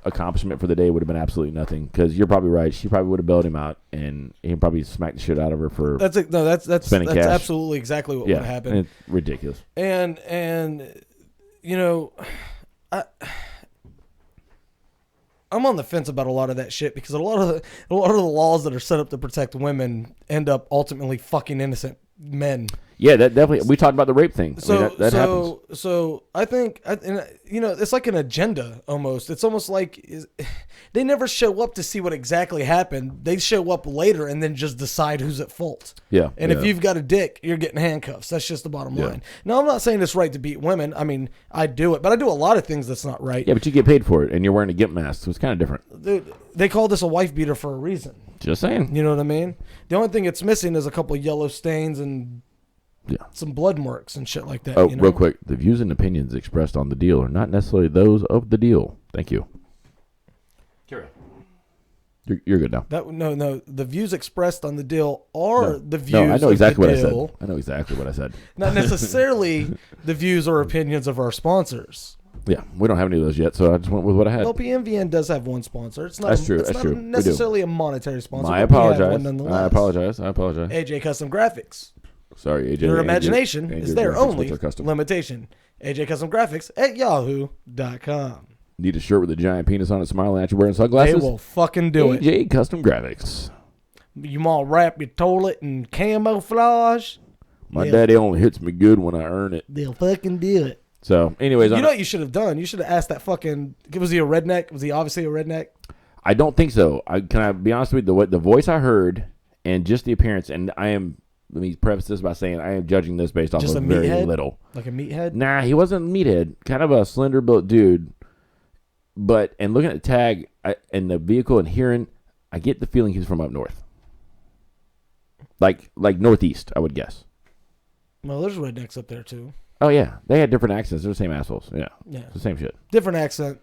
accomplishment for the day would have been absolutely nothing. Because you're probably right. She probably would have bailed him out, and he probably smacked the shit out of her for that's spending cash. Absolutely exactly what would happen. It's ridiculous. And I'm on the fence about a lot of that shit because a lot of the laws that are set up to protect women end up ultimately fucking innocent men. Yeah, that definitely. We talked about the rape thing. That happens. So I think, it's like an agenda almost. It's almost like they never show up to see what exactly happened. They show up later and then just decide who's at fault. Yeah. And if you've got a dick, you're getting handcuffs. That's just the bottom line. Now, I'm not saying it's right to beat women. I mean, I do it, but I do a lot of things that's not right. Yeah, but you get paid for it, and you're wearing a gimp mask, so it's kind of different. They call this a wife beater for a reason. Just saying. You know what I mean? The only thing it's missing is a couple of yellow stains and some blood marks and shit like that. Oh, real quick. The views and opinions expressed on the deal are not necessarily those of the deal. Thank you. Kira. You're good now. No. The views expressed on the deal are the views. No, I know exactly of what the I deal, said. I know exactly what I said. Not necessarily the views or opinions of our sponsors. Yeah, we don't have any of those yet, so I just went with what I had. LPMVN does have one sponsor. It's not. That's true. It's That's not true. necessarily a monetary sponsor. I but we have apologize. one nonetheless. I apologize. AJ Custom Graphics. Sorry, AJ. Your imagination AJ is their Graphics only with their custom. limitation. AJ Custom Graphics at yahoo.com. Need a shirt with a giant penis on it, smiling at you, wearing sunglasses? They will fucking do it. AJ Custom Graphics. You want to wrap your toilet in camouflage? My daddy only hits me good when I earn it. They'll fucking do it. So, anyways, You know what you should have done? You should have asked that fucking. Was he a redneck? Was he obviously a redneck? I don't think so. Can I be honest with you? The voice I heard and just the appearance, and I am. Let me preface this by saying I am judging this based off Just of a very meathead? little. Like a meathead? Nah, he wasn't a meathead. Kind of a slender built dude. But and looking at the tag and the vehicle and hearing, I get the feeling he's from up north. Like northeast, I would guess. Well, there's rednecks up there too. Oh yeah, they had different accents. They're the same assholes. Yeah, it's the same shit. Different accent.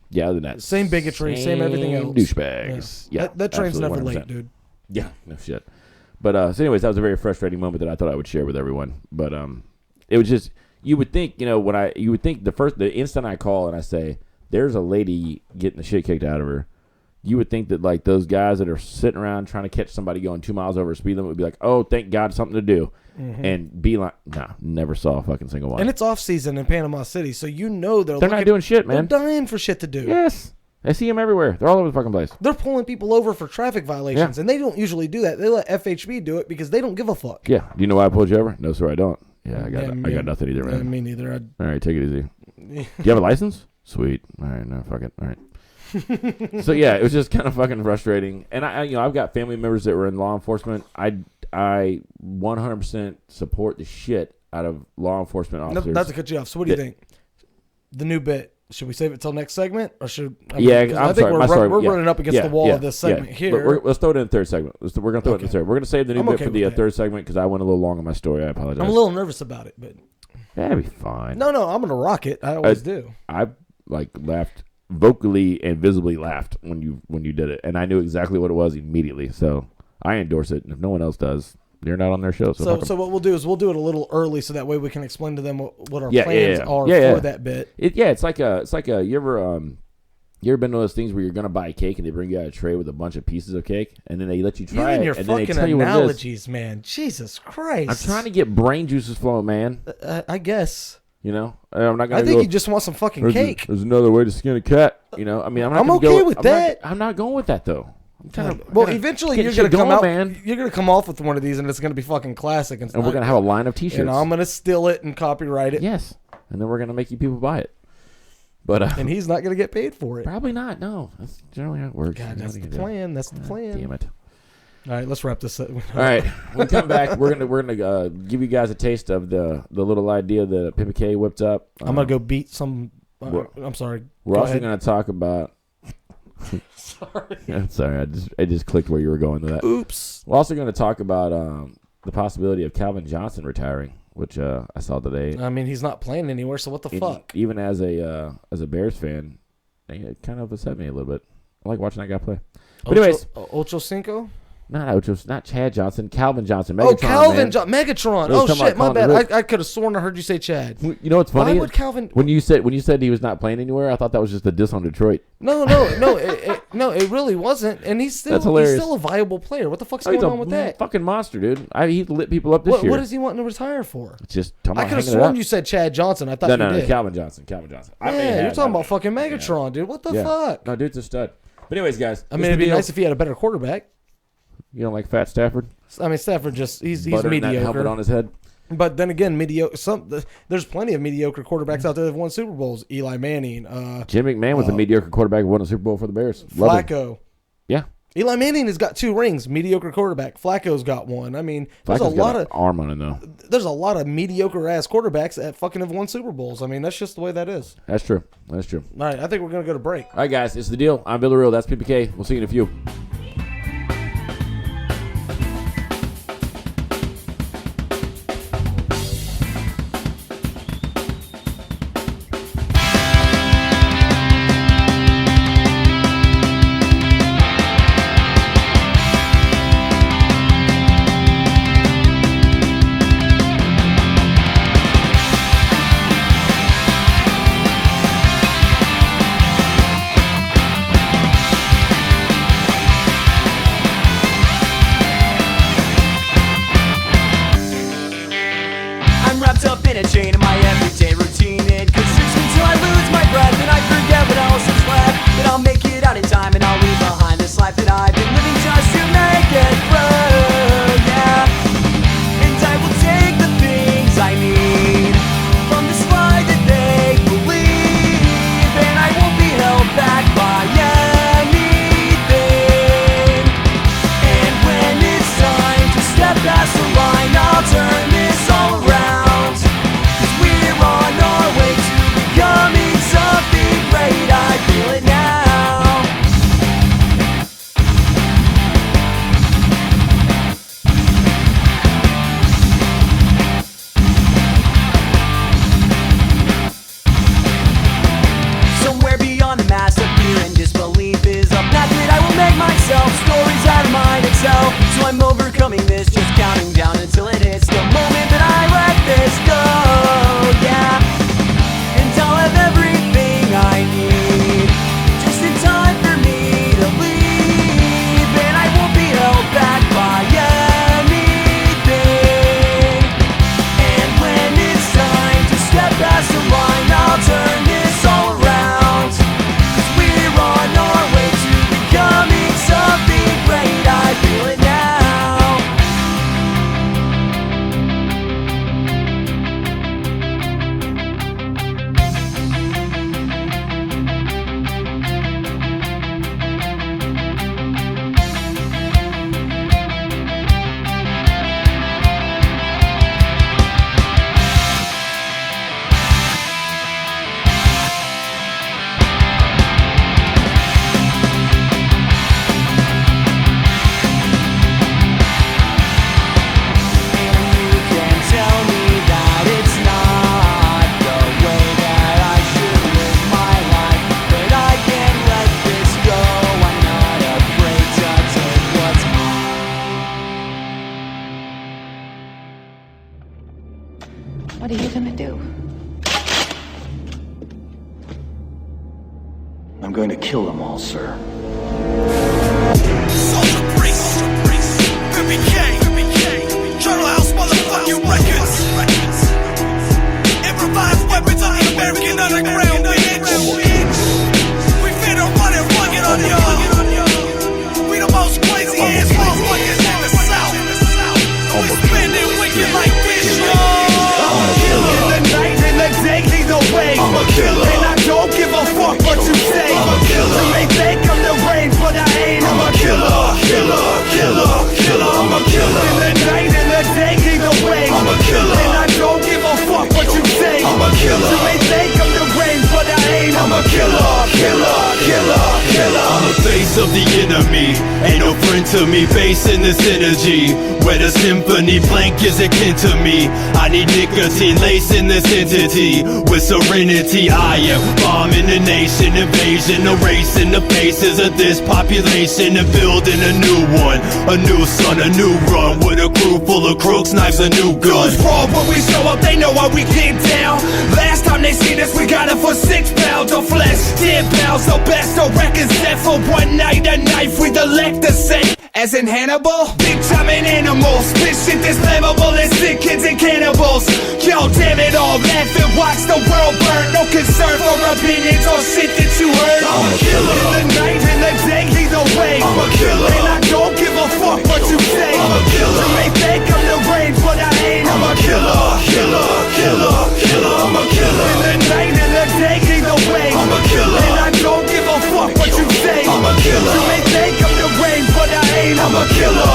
Yeah, other than that, Same bigotry, same everything else. Douchebags. Yeah, that train's never 100%. late, dude. Yeah, no shit. But so anyways, that was a very frustrating moment that I thought I would share with everyone. But it was just you would think the instant I call and I say there's a lady getting the shit kicked out of her, you would think that like those guys that are sitting around trying to catch somebody going 2 miles over a speed limit would be like, oh, thank God, something to do, and be like, nah, never saw a fucking single one. And it's off season in Panama City, so you know they're not doing shit, man. They're dying for shit to do. Yes. I see them everywhere. They're all over the fucking place. They're pulling people over for traffic violations, and they don't usually do that. They let FHB do it because they don't give a fuck. Yeah. Do you know why I pulled you over? No, sir, I don't. Yeah, I got nothing either, man. Me neither. All right, take it easy. Do you have a license? Sweet. All right, no, fuck it. All right. So yeah, it was just kind of fucking frustrating. And I've got family members that were in law enforcement. I 100% support the shit out of law enforcement officers. Not to cut you off. So what do you think? The new bit. Should we save it till next segment, or should? I'm sorry. We're running up against the wall of this segment here. Let's throw it in the third segment. We're gonna throw it in the third. We're gonna save the new bit for the third segment because I went a little long on my story. I apologize. I'm a little nervous about it, but that'd be fine. No, I'm gonna rock it. I always do. I laughed vocally and visibly laughed when you did it, and I knew exactly what it was immediately. So I endorse it, and if no one else does, you're not on their show. So what we'll do is we'll do it a little early so that way we can explain to them what our plans are for that bit. It's like a you ever been to those things where you're gonna buy a cake and they bring you out a tray with a bunch of pieces of cake and then they let you try Even it your and then they fucking tell you what it is. analogies, man. Jesus Christ! I'm trying to get brain juices flowing, man. I guess. You know, I'm not gonna. I think you just want some fucking cake. There's another way to skin a cat. You know, I mean, I'm okay with that. I'm not going with that though. Eventually you're gonna come out, man. You're gonna come off with one of these, and it's gonna be fucking classic. And we're gonna have a line of T-shirts. And I'm gonna steal it and copyright it. Yes, and then we're gonna make you people buy it. But and he's not gonna get paid for it. Probably not. No, that's generally how it works. God, that's the plan. That's the plan. Damn it. All right, let's wrap this up. All right, when we come back, we're gonna give you guys a taste of the little idea that Pimpy K whipped up. I'm gonna go beat some. I'm sorry. We're also gonna talk about. Sorry, I just clicked where you were going with that. Oops. We're also going to talk about the possibility of Calvin Johnson retiring, which I saw today. I mean, he's not playing anywhere, so what the fuck? Even as a Bears fan, it kind of upset me a little bit. I like watching that guy play. But anyways, Ocho Cinco. Not Chad Johnson, Calvin Johnson. Megatron, Megatron. Oh shit, my bad. I could have sworn I heard you say Chad. You know what's funny? Why would Calvin? When you said he was not playing anywhere, I thought that was just a diss on Detroit. No, it really wasn't. And he's still a viable player. What the fuck's going on with that? Fucking monster, dude. He lit people up this year. What is he wanting to retire for? Just I could have sworn you said Chad Johnson. I thought you did. No, Calvin Johnson. Yeah, you're talking about fucking Megatron, dude. What the fuck? No, dude's a stud. But anyways, guys, I mean, it'd be nice if he had a better quarterback. You don't like Fat Stafford? I mean, Stafford he's Buttering mediocre. That helmet on his head. But then again, there's plenty of mediocre quarterbacks out there that have won Super Bowls. Eli Manning. Jim McMahon was a mediocre quarterback who won a Super Bowl for the Bears. Flacco. Yeah. Eli Manning has got 2 rings. Mediocre quarterback. Flacco's got 1. I mean, there's a lot of arm on it though. There's a lot of mediocre ass quarterbacks that fucking have won Super Bowls. I mean, that's just the way that is. That's true. All right, I think we're gonna go to break. All right, guys, it's The Deal. I'm Villarreal. That's Pimpy K. We'll see you in a few. I'm wrapped up in a chain of my everyday routine. It consumes me till I lose my breath and I forget what else is left. But I'll make it out in time and I'll leave behind this life that I've been living just to make it through, yeah. And I will take the things I need from this lie that they believe, and I won't be held back by anything. And when it's time to step past the line, I'll turn this all around, 'cause we're on our way to becoming something great. I feel it now. Somewhere beyond the mass of fear and disbelief is a path that I will make myself. Stories out of mind itself. So I'm overcoming this, just counting down until it hits the moment that I let this go, yeah. And I'll have everything I need just in time for me to leave, and I won't be held back by anything. And when it's time to step past the line, I'll turn this all around, 'cause we're on our way to becoming something great. I feel it now. What are you gonna do? I'm going to kill them all, sir. Soldier Priest, Pimpy Journal House motherfucking records. Improvised weapons on the American underground, bitch. We finna run and rugged on y'all. We the most crazy ass motherfuckers in the South. We spinning wicked like this, y'all. I'm a killer. In the night, in the day, either way. I'm a killer. And I don't give a fuck what you say. I'm a killer. You may think I'm the range, but I ain't. I'm a killer. I'm a killer. In the night, in the day, either way. I'm a killer. And I don't give a fuck what you say. I'm a killer. You may think I'm the range, but I ain't. I'm a killer. I'm the face of the enemy. Ain't no friend to me, facing this energy. Where the symphony blank is akin to me. I need nicotine lacing this entity. With serenity I am bombing the nation. Invasion, erasing the faces of this population. And building a new one, a new sun, a new run. With a crew full of crooks, knives, a new gun. Goes raw when we show up, they know how we get down. Last time they seen us, we got it for 6 pounds of flesh. 10 pounds of best, so records set for one night. A knife with the leg to say. As in Hannibal, big time an animal. Spit shit that's flammable as sick kids and cannibals. Yo, damn it all, laugh and watch the world burn. No concern for opinions or shit that you heard. I'm a killer. In the night, in the day, either way. I'm a killer. And I don't give a fuck what you say. I'm a killer. You may think I'm the range, but I ain't. I'm a killer. I'm a killer. In the night, in the day, either way. I'm a killer. And I don't give a fuck what you say. I'm a killer. You may think I'm the range, but I ain't. I'm a killer.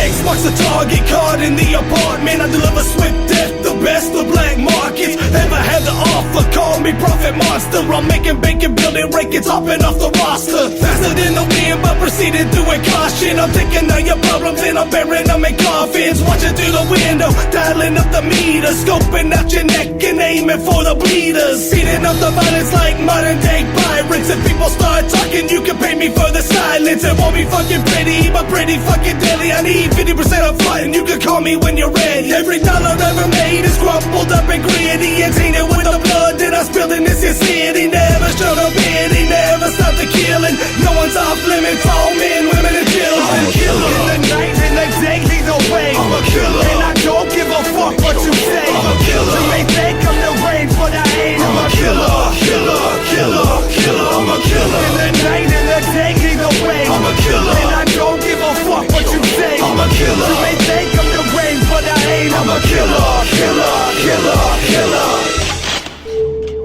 X marks the target, caught in the apartment. I deliver swift death, the best of black markets. Ever had the offer, call me Prophet Monster. I'm making bacon, building rackets, hopping off the roster. Faster than the wind, but proceeding through with caution. I'm taking all your problems and I'm burying them in coffins. Watching through the window, dialing up the meter, scoping out your neck and aiming for the bleeders. Speeding up the violence like modern day pirates. If people start talking, you can pay me for the silence. It won't be fucking pretty, but pretty fucking deadly. I need 50% up front and you can call me when you're ready. Every dollar ever made is crumpled up and gritty and tainted with the blood that I spilled in this city. Never showed up in, he never stopped the killing. No one's off limits, all men, women and children. I'm a killer. In the night, in the day, either way. I'm a killer. And I don't give a killer.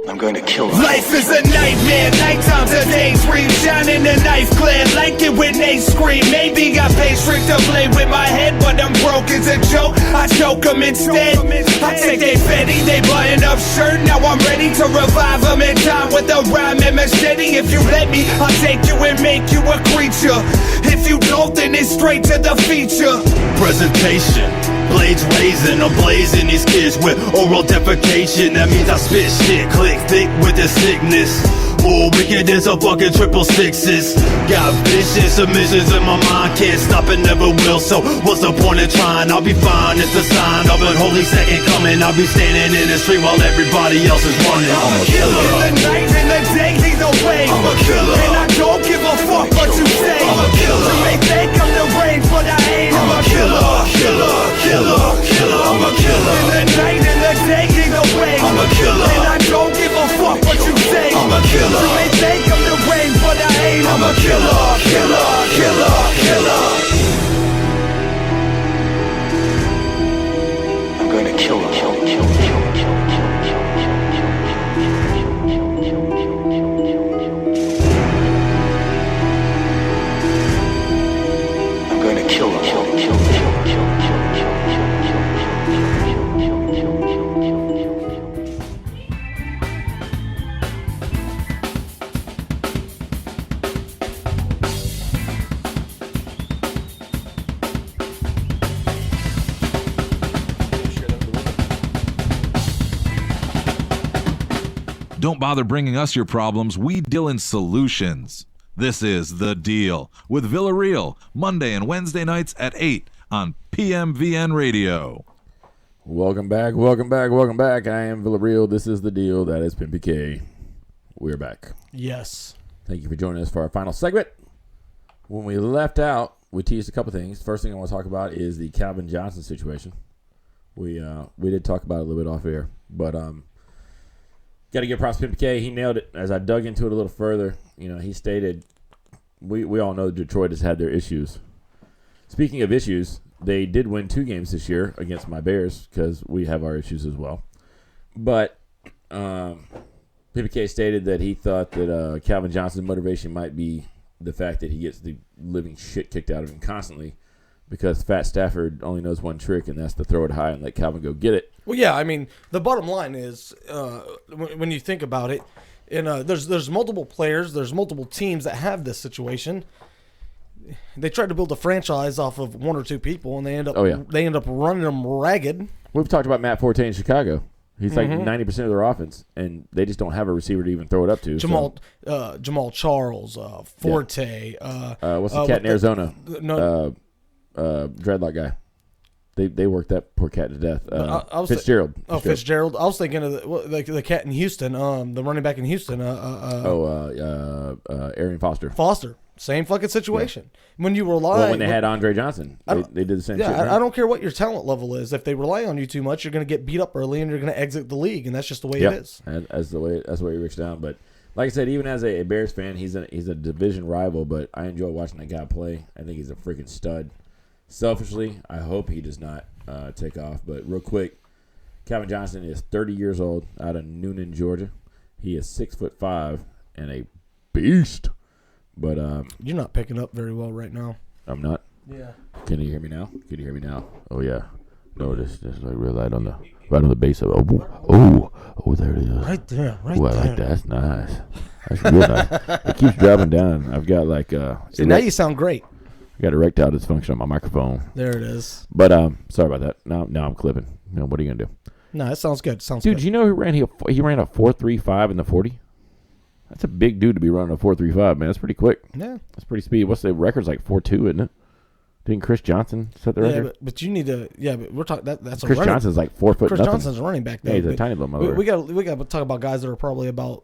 I'm going to kill them. Life is a nightmare, nighttime's a daydream. Shining the knife glare, like it when they scream. Maybe I pay trick to play with my head, but I'm broke as a joke. I choke them instead. I take they Fetty, they button up shirt. Now I'm ready to revive them in time with a rhyme and machete. If you let me, I'll take you and make you a creature. If you don't, then it's straight to the feature. Presentation, blades raising, I'm blazing these kids with oral defecation. That means I spit shit, click thick with the sickness. More wicked as a fucking triple sixes. Got vicious submissions in my mind, can't stop and never will. So what's the point of trying? I'll be fine, it's a sign of an holy second coming. I'll be standing in the street while everybody else is running. I'm a killer. In the night, in the day, either way. I'm a killer. And I don't give a fuck what you say. I'm a killer. You may think I'm the range, but I ain't. I'm a killer. I'm a killer. In the night, in the day, either way. I'm a killer. And I don't give a fuck what you say. I'm a killer. You may think I'm the range, but I ain't. I'm a killer. I'm going to kill them. I'm going to kill them. Don't bother bringing us your problems. We deal in solutions. This is The Deal with Villarreal, Monday and Wednesday nights at 8 on PMVN Radio. Welcome back. I am Villarreal. This is The Deal. That is Pimpy K. We're back. Yes. Thank you for joining us for our final segment. When we left out, we teased a couple things. First thing I want to talk about is the Calvin Johnson situation. We did talk about it a little bit off air, but got to give props to Pimpy K. He nailed it. As I dug into it a little further, he stated, we all know Detroit has had their issues. Speaking of issues, they did win 2 games this year against my Bears because we have our issues as well. But Pimpy K stated that he thought that Calvin Johnson's motivation might be the fact that he gets the living shit kicked out of him constantly because Fat Stafford only knows one trick, and that's to throw it high and let Calvin go get it. Well, yeah, I mean, the bottom line is when you think about it, there's multiple players, there's multiple teams that have this situation. They tried to build a franchise off of 1 or 2 people, and they end up running them ragged. We've talked about Matt Forte in Chicago. He's like 90% of their offense, and they just don't have a receiver to even throw it up to. Jamal Charles, Forte. What's the cat in Arizona? Dreadlock guy. They worked that poor cat to death. Fitzgerald. Fitzgerald. I was thinking of the cat in Houston, the running back in Houston. Arian Foster. Same fucking situation. Yeah. When you rely, when they had Andre Johnson, they did the same shit. Right? I don't care what your talent level is. If they rely on you too much, you're going to get beat up early, and you're going to exit the league, and that's just the way it is. That's the way he breaks down. But like I said, even as a Bears fan, he's a division rival. But I enjoy watching that guy play. I think he's a freaking stud. Selfishly, I hope he does not take off. But real quick, Calvin Johnson is 30 years old, out of Noonan, Georgia. He is 6'5" and a beast. But you're not picking up very well right now. I'm not. Yeah. Can you hear me now? Oh yeah. No, this is like real light on the base of it. Oh, there it is. Right there. I like that. That's nice. That's real nice. It keeps dropping down. I've got like See, now you sound great. I got erectile dysfunction on my microphone. There it is. But sorry about that. Now I'm clipping. What are you gonna do? No, that sounds good. Dude, you know he ran a 4.35 in the 40? That's a big dude to be running a 4.35, man. That's pretty quick. Yeah. That's pretty speedy. What's the record's like 4.2, isn't it? Didn't Chris Johnson set the record? Yeah, but you need to. Yeah, but we're talking. That's Chris Johnson's like 4 foot. Chris nothing. Johnson's a running back. Though, yeah, he's a tiny little mother. We got to talk about guys that are probably about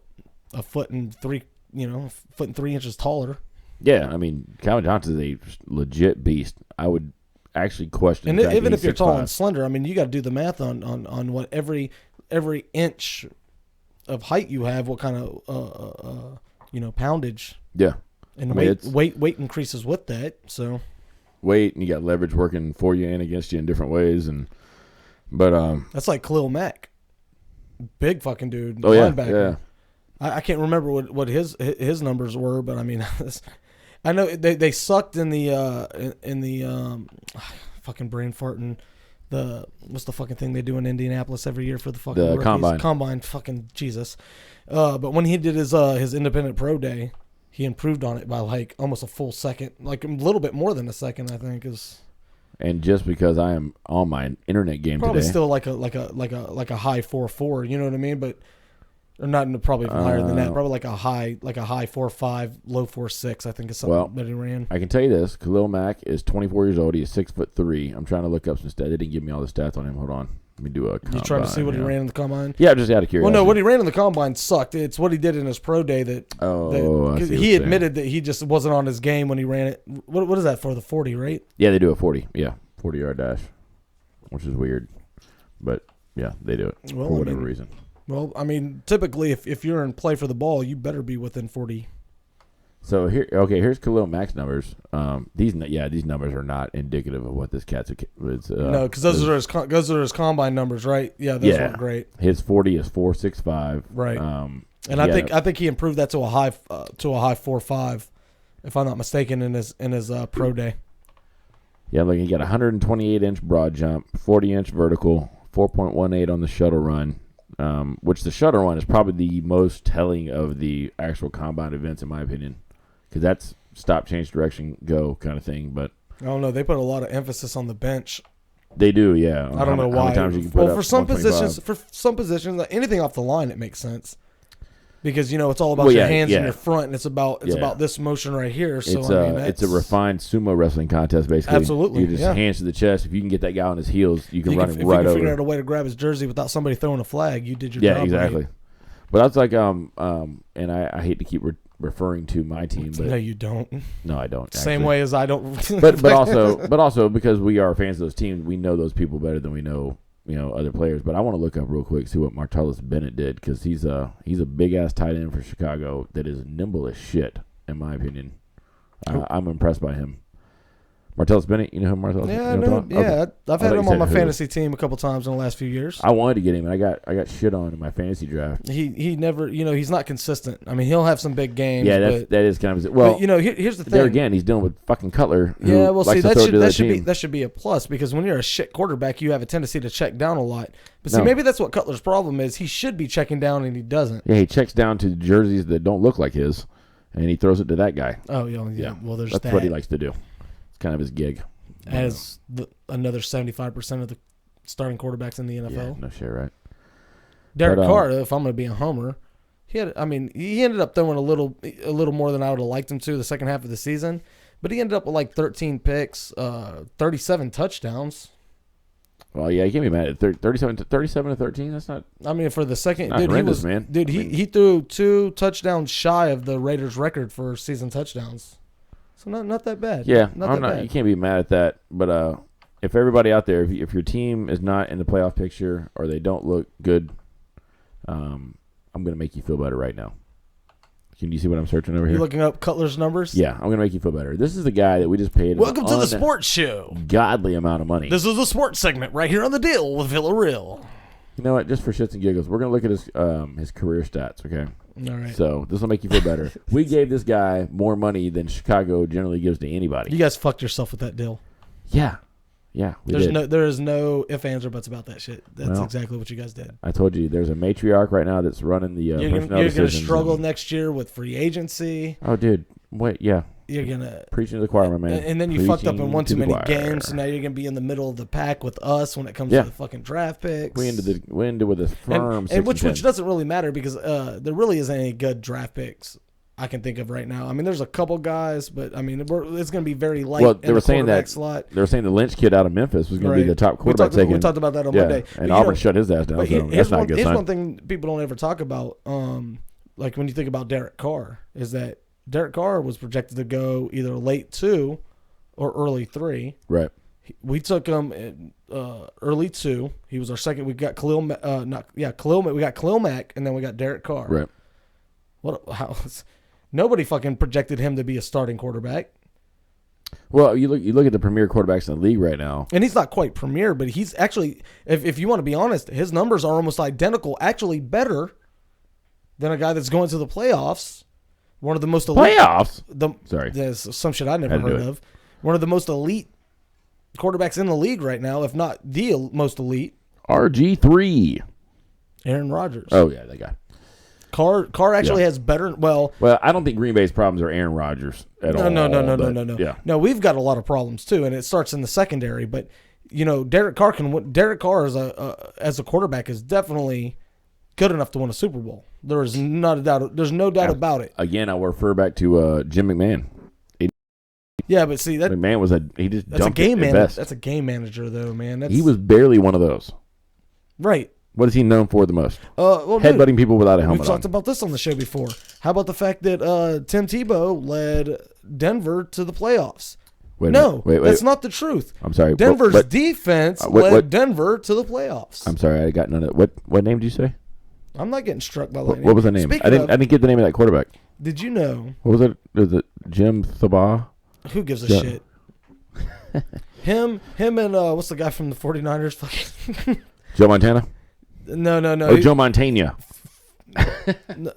1.3 inches taller. Yeah, I mean Calvin Johnson is a legit beast. I would actually question. And even if you're tall and slender, I mean you got to do the math on what every inch of height you have, what kind of poundage. Yeah. And weight increases with that. So weight, and you got leverage working for you and against you in different ways, and But that's like Khalil Mack, big fucking dude, oh yeah, linebacker. yeah. I can't remember what his numbers were, but I mean, I know they sucked in the fucking brain farting. What's the fucking thing they do in Indianapolis every year for the fucking rookies? Combine, fucking Jesus. But when he did his independent pro day, he improved on it by like almost a full second, like a little bit more than a second, I think is. And just because I am on my internet game probably today, still like a high 4.4, you know what I mean? But or not probably even higher than that. Probably like a high 4.5, low 4.6. I think is something that he ran. I can tell you this: Khalil Mack is 24 years old. He is 6'3". I'm trying to look up some stats. They didn't give me all the stats on him. Hold on, let me do a. You trying to see what he ran in the combine? Yeah, just out of curiosity. Well, no, what he ran in the combine sucked. It's what he did in his pro day that. He admitted that he just wasn't on his game when he ran it. What is that for? The 40, right? Yeah, they do a 40. Yeah, 40-yard dash, which is weird, but yeah, they do it for whatever reason. Well, I mean, typically, if you're in play for the ball, you better be within 40. So here's Khalil Mack's numbers. These numbers are not indicative of what this cat's. No, because those are his combine numbers, right? Yeah, those weren't great. His 40 is 4.65. Right. And I think he improved that to a high 4.5, if I'm not mistaken, in his pro day. Yeah, look, he got a 128-inch broad jump, 40-inch vertical, 4.18 on the shuttle run. Which the shuttle run is probably the most telling of the actual combine events, in my opinion, because that's stop, change direction, go kind of thing. But I don't know. They put a lot of emphasis on the bench. They do, yeah. I don't know why. How many times you can put up for some positions, like anything off the line, it makes sense. Because it's all about your hands and your front, and it's about this motion right here. So it's a refined sumo wrestling contest, basically. Absolutely, you just hands to the chest. If you can get that guy on his heels, you can run him right over. If you can figure out a way to grab his jersey without somebody throwing a flag, you did your job. Yeah, exactly. Right. But that's like and I hate to keep referring to my team, but no, you don't. No, I don't. Actually. Same way as I don't. but also because we are fans of those teams, we know those people better than we know. Other players, but I want to look up real quick, see what Martellus Bennett did, because he's a big ass tight end for Chicago that is nimble as shit, in my opinion. I'm impressed by him. Martellus Bennett, you know who Martellus? Yeah, okay. I've had him on my fantasy team a couple times in the last few years. I wanted to get him, and I got shit on in my fantasy draft. He never, he's not consistent. I mean, he'll have some big games. Yeah, that is kind of well. But, here's the thing. There again, he's dealing with fucking Cutler. Yeah, well, see, that should be a plus, because when you're a shit quarterback, you have a tendency to check down a lot. But see, maybe that's what Cutler's problem is. He should be checking down, and he doesn't. Yeah, he checks down to jerseys that don't look like his, and he throws it to that guy. Oh yeah. Well, that's what he likes to do. It's kind of his gig. As another 75% of the starting quarterbacks in the NFL. Yeah, no shit, right? Derek Carr, if I'm going to be a homer, he ended up throwing a little more than I would have liked him to the second half of the season, but he ended up with like 13 picks, 37 touchdowns. Well, yeah, you can't be mad at 37 to 13. That's not. I mean, for the second, dude, he threw 2 touchdowns shy of the Raiders' record for season touchdowns. So not that bad. Yeah, not bad. You can't be mad at that. But if everybody out there, if your team is not in the playoff picture or they don't look good, I'm going to make you feel better right now. Can you see what I'm searching over here? You're looking up Cutler's numbers? Yeah, I'm going to make you feel better. This is the guy that we just paid. Welcome to the sports show. Godly amount of money. This is the sports segment right here on The Deal with Villarreal. You know what? Just for shits and giggles, we're going to look at his career stats, okay? All right. So this will make you feel better. We gave this guy more money than Chicago generally gives to anybody. You guys fucked yourself with that deal. Yeah. There is no ifs, ands, or buts about that shit. That's exactly what you guys did. I told you, there's a matriarch right now that's running the personnel decisions. You're going to struggle next year with free agency. Oh, dude. Wait, yeah. You're going to... Preaching to the choir, my man. And then you fucked up and won too many games, so now you're going to be in the middle of the pack with us when it comes to the fucking draft picks. We ended with a firm and which doesn't really matter, because there really isn't any good draft picks I can think of right now. I mean, there's a couple guys, but I mean, it's going to be very light. Well, they were saying that slot. They were saying the Lynch kid out of Memphis was going to be the top quarterback taken. We talked about that on Monday. And Auburn shut his ass down. So that's not a good sign. Here's one thing people don't ever talk about. Like when you think about Derek Carr, is that Derek Carr was projected to go either late 2 or early 3. Right. We took him in, early 2. He was our second. We got Khalil Mack, we got Khalil Mack, and then we got Derek Carr. Right. Nobody fucking projected him to be a starting quarterback. Well, you look at the premier quarterbacks in the league right now. And he's not quite premier, but he's actually, if you want to be honest, his numbers are almost identical, actually better than a guy that's going to the playoffs. One of the most elite. Playoffs? Sorry. There's some shit I never heard of. One of the most elite quarterbacks in the league right now, if not the most elite. RG3. Aaron Rodgers. Oh, yeah, that guy. Carr actually has better. Well, I don't think Green Bay's problems are Aaron Rodgers at all. No. Yeah. No, we've got a lot of problems too, and it starts in the secondary. But Derek Carr as a quarterback is definitely good enough to win a Super Bowl. There is not a doubt. There's no doubt about it. Again, I will refer back to Jim McMahon. Yeah, but see that McMahon was that's a game manager. That's a game manager, though, man. He was barely one of those. Right. What is he known for the most? Headbutting dude, people without a helmet. We've talked about this on the show before. How about the fact that Tim Tebow led Denver to the playoffs? Wait, that's not the truth. I'm sorry. Denver's defense led Denver to the playoffs. I'm sorry, I got none of it. What name did you say? I'm not getting struck by lightning. What was the name? I didn't get the name of that quarterback. Did you know? What was it? Was it Jim Thabaugh? Who gives a shit? Him and what's the guy from the 49ers? Fucking Joe Montana? No. Oh, Joe Montana.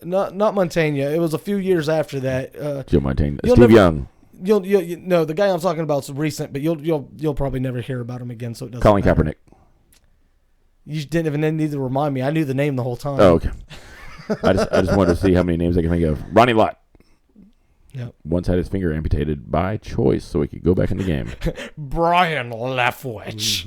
Not Montana. It was a few years after that. Joe Montana. Steve Young. You'll no, the guy I'm talking about is recent, but you'll probably never hear about him again. So it doesn't. Colin matter. Kaepernick. You didn't even need to remind me. I knew the name the whole time. Oh, okay. I just wanted to see how many names I can think of. Ronnie Lott. Yep. Once had his finger amputated by choice so he could go back in the game. Brian Leftwich.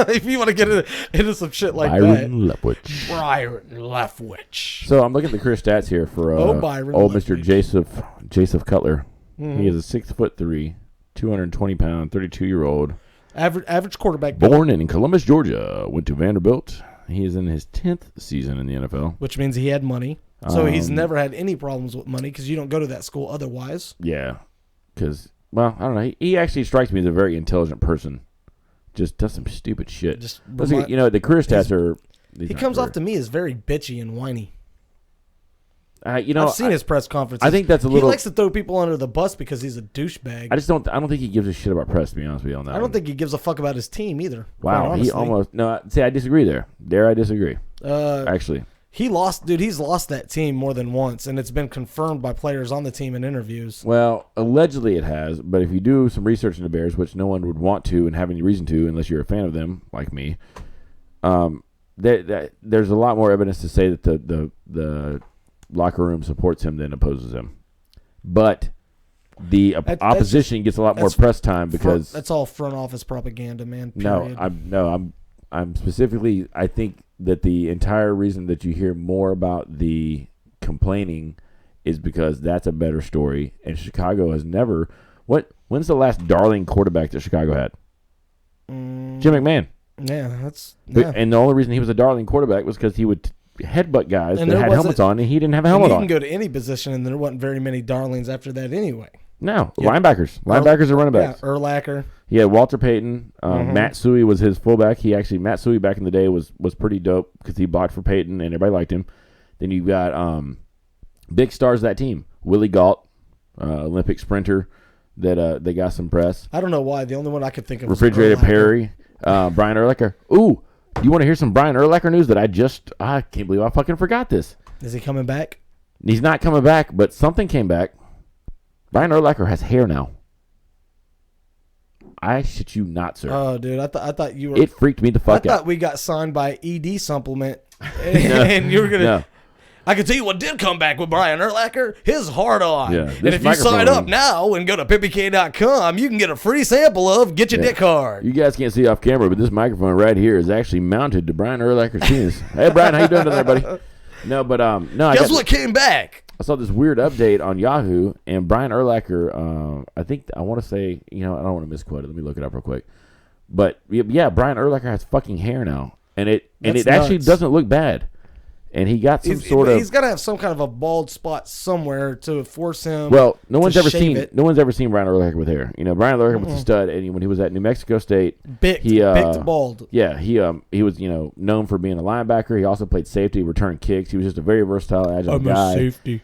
If you want to get into some shit like Byron that. Leftwich. Brian Leftwich. So I'm looking at the career stats here for Byron old Leftwich. Mr. Joseph Cutler. Mm-hmm. He is a 6'3", 220-pound, 32-year-old. Average quarterback. Born in Columbus, Georgia. Went to Vanderbilt. He is in his 10th season in the NFL. Which means he had money. So he's never had any problems with money because you don't go to that school otherwise. Yeah. Because, well, I don't know. He actually strikes me as a very intelligent person. Just does some stupid shit. The career stats are... He comes off to me as very bitchy and whiny. I've seen his press conferences. I think that's a little... He likes to throw people under the bus because he's a douchebag. I don't think he gives a shit about press, to be honest with you on that. I don't think he gives a fuck about his team either. Wow, he almost... No, see, I disagree there. I disagree. Actually. He's lost that team more than once, and it's been confirmed by players on the team in interviews. Well, allegedly it has, but if you do some research into Bears, which no one would want to and have any reason to unless you're a fan of them, like me, there's a lot more evidence to say that the locker room supports him than opposes him. But the opposition gets a lot more press time because... That's all front office propaganda, man. Period. I'm specifically... I think that the entire reason that you hear more about the complaining is because that's a better story, and Chicago has never... When's the last darling quarterback that Chicago had? Jim McMahon. Yeah, And the only reason he was a darling quarterback was because he would headbutt guys that had helmets on, and he didn't have a helmet on. You can go to any position, and there wasn't very many darlings after that anyway. No, linebackers. Linebackers are running backs. Yeah, Urlacher. He had Walter Payton. Matt Suey was his fullback. Matt Suey back in the day was pretty dope because he blocked for Payton and everybody liked him. Then you got big stars of that team. Willie Gault, Olympic sprinter that they got some press. I don't know why. The only one I could think of Refrigerator was Perry, Brian Urlacher. Ooh, you want to hear some Brian Urlacher news that I can't believe I fucking forgot this. Is he coming back? He's not coming back, but something came back. Brian Urlacher has hair now. I shit you not, sir. Oh, dude, I thought you were... It freaked me the fuck out. I thought we got signed by ED Supplement, and you were going to... No. I can tell you what did come back with Brian Urlacher, his hard on. Yeah, and if you sign up now and go to pimpyk.com, you can get a free sample of Get Your Dick Hard. You guys can't see off camera, but this microphone right here is actually mounted to Brian Urlacher's penis. Hey, Brian, how you doing today, buddy? No, but no. Guess what came back? I saw this weird update on Yahoo, and Brian Urlacher, I want to say, I don't want to misquote it. Let me look it up real quick. But yeah, Brian Urlacher has fucking hair now, and it actually doesn't look bad. And he got he's got to have some kind of a bald spot somewhere to force him. Well, no one's ever seen it. No one's ever seen Brian Urlacher with hair. Brian Urlacher was a stud, and when he was at New Mexico State, big to bald. Yeah, he was known for being a linebacker. He also played safety, returned kicks. He was just a very versatile, agile guy. Safety.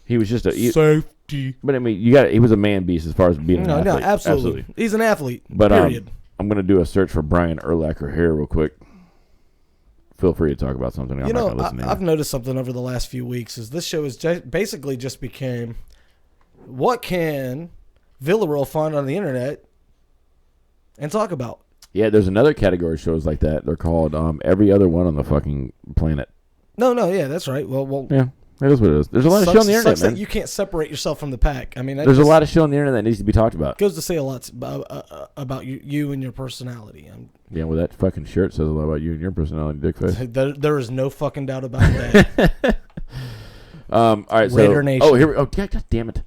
He was just a safe. But I mean, he was a man beast as far as being an athlete. No, absolutely. He's an athlete. But period. I'm going to do a search for Brian Urlacher here real quick. Feel free to talk about something. I'm not going to listen to I've noticed something over the last few weeks is this show is basically just became, what can Villarreal find on the internet and talk about? Yeah, there's another category of shows like that. They're called Every Other One on the fucking Planet. No, yeah, that's right. Well, yeah, that is what it is. There's a lot of shit on the internet, man. That you can't separate yourself from the pack. I mean, there's a lot of shit on the internet that needs to be talked about. Goes to say a lot about you and your personality. Yeah, well, that fucking shirt says a lot about you and your personality, dickface. There is no fucking doubt about that. All right, Raider Nation. Oh, here we. Oh, God damn it!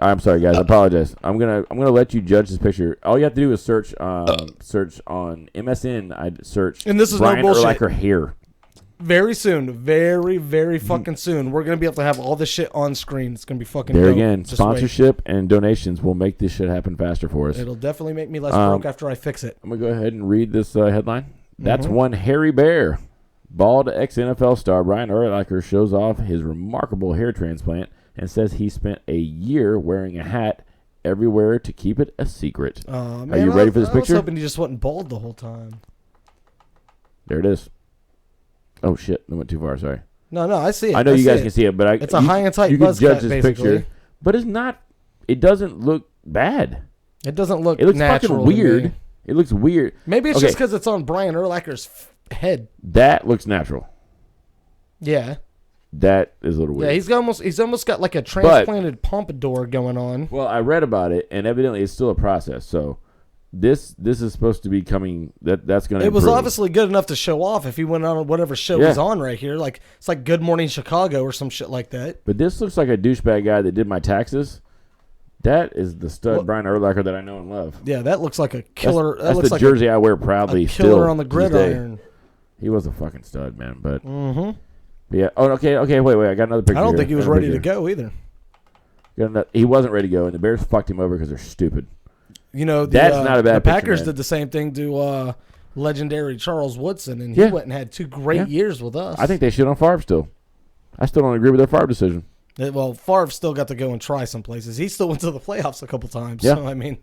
I'm sorry, guys. I apologize. I'm gonna let you judge this picture. All you have to do is search on MSN. I'd search. And this is Brian no bullshit. Urlacher hair. Very soon, very, very fucking soon, we're gonna be able to have all this shit on screen. It's gonna be fucking. There dope. again, Just sponsorship and donations will make this shit happen faster for us. It'll definitely make me less broke after I fix it. I'm gonna go ahead and read this headline. That's one hairy bear. Bald ex-NFL star Brian Urlacher shows off his remarkable hair transplant and says he spent a year wearing a hat everywhere to keep it a secret. Man, Are you ready for this picture? I was hoping he just wasn't bald the whole time. There it is. Oh shit! I went too far. Sorry. No, I see it. I know you guys can see it, but it's a high and tight. You can judge this basically. picture, but it's not. It doesn't look bad. It doesn't look. It looks natural fucking weird. It looks weird. Maybe it's just because it's on Brian Urlacher's head. That looks natural. Yeah. That is a little weird. Yeah, he's almost got like a transplanted pompadour going on. Well, I read about it, and evidently it's still a process. So this is supposed to be coming. That's going to. It was obviously good enough to show off if he went on whatever show he's on right here. Like it's like Good Morning Chicago or some shit like that. But this looks like a douchebag guy that did my taxes. That is the stud Brian Urlacher that I know and love. Yeah, that looks like a killer. That's looks the like jersey I wear proudly. A killer still on the gridiron. He was a fucking stud, man. But yeah. Oh, okay. Wait. I got another picture. I don't here. think he was ready to go either. He wasn't ready to go, and the Bears fucked him over because they're stupid. You know, that's not a bad. The Packers picture, did the same thing to legendary Charles Woodson, and he went and had 2 great years with us. I think they shit on Favre still. I still don't agree with their Favre decision. Well, Favre still got to go and try some places. He still went to the playoffs a couple times. Yeah. So I mean,